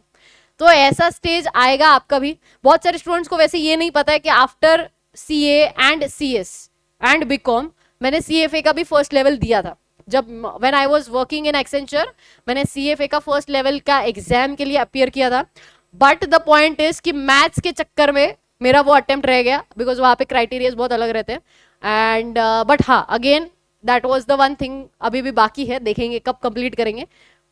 तो ऐसा स्टेज आएगा आपका भी। बहुत सारे स्टूडेंट्स को वैसे ये नहीं पता है कि after CA and CS and BCom, मैंने सीएफए का भी फर्स्ट लेवल दिया था। जब when I was working in Accenture, मैंने सीएफए का फर्स्ट लेवल का एग्जाम के लिए अपीयर किया था, बट द पॉइंट इज कि मैथ्स के चक्कर में मेरा वो अटेम्प्ट रह गया, बिकॉज वहां पे क्राइटेरिया बहुत अलग रहते हैं, एंड बट हाँ again that was the one thing, अभी भी बाकी है, देखेंगे कब कंप्लीट करेंगे।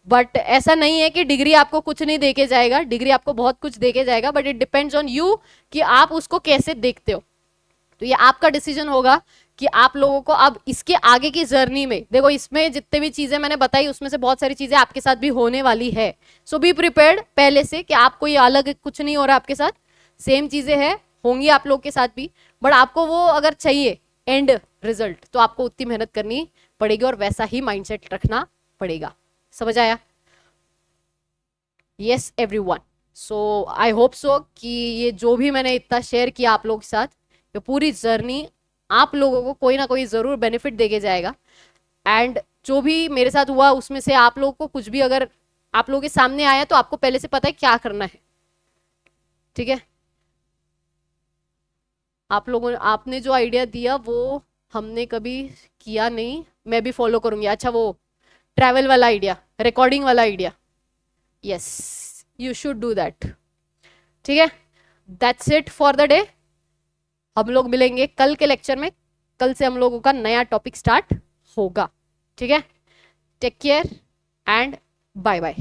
बट ऐसा नहीं है कि डिग्री आपको कुछ नहीं देके जाएगा, डिग्री आपको बहुत कुछ देके जाएगा, but it depends on you कि आप उसको कैसे देखते हो। तो ये आपका डिसीजन होगा कि आप लोगों को अब इसके आगे की जर्नी में, देखो इसमें जितने भी चीजें मैंने बताई उसमें से बहुत सारी चीजें आपके साथ भी होने वाली है, सो बी प्रिपेयर्ड पहले से कि आपको ये अलग कुछ नहीं हो रहा, आपके साथ सेम चीजें हैं, होंगी आप लोग के साथ भी, बट आपको वो अगर चाहिए एंड रिजल्ट, तो आपको उतनी मेहनत करनी पड़ेगी और वैसा ही माइंडसेट रखना पड़ेगा। समझ आया? Yes everyone, so I hope so कि ये जो भी मैंने इतना शेयर किया आप लोगों के साथ, ये पूरी जर्नी आप लोगों को कोई ना कोई जरूर बेनिफिट देके जाएगा, एंड जो भी मेरे साथ हुआ उसमें से आप लोगों को कुछ भी अगर आप लोगों के सामने आया तो आपको पहले से पता है क्या करना है, ठीक है? आप लोगों ने, आपने जो आइडिया दिया वो हमने कभी किया नहीं, मैं भी फॉलो करूंगी। अच्छा वो ट्रैवल वाला आइडिया, रिकॉर्डिंग वाला idea, yes you should do that, ठीक है? That's it for the day. हम लोग मिलेंगे कल के लेक्चर में, कल से हम लोगों का नया टॉपिक स्टार्ट होगा, ठीक है? Take care and bye bye.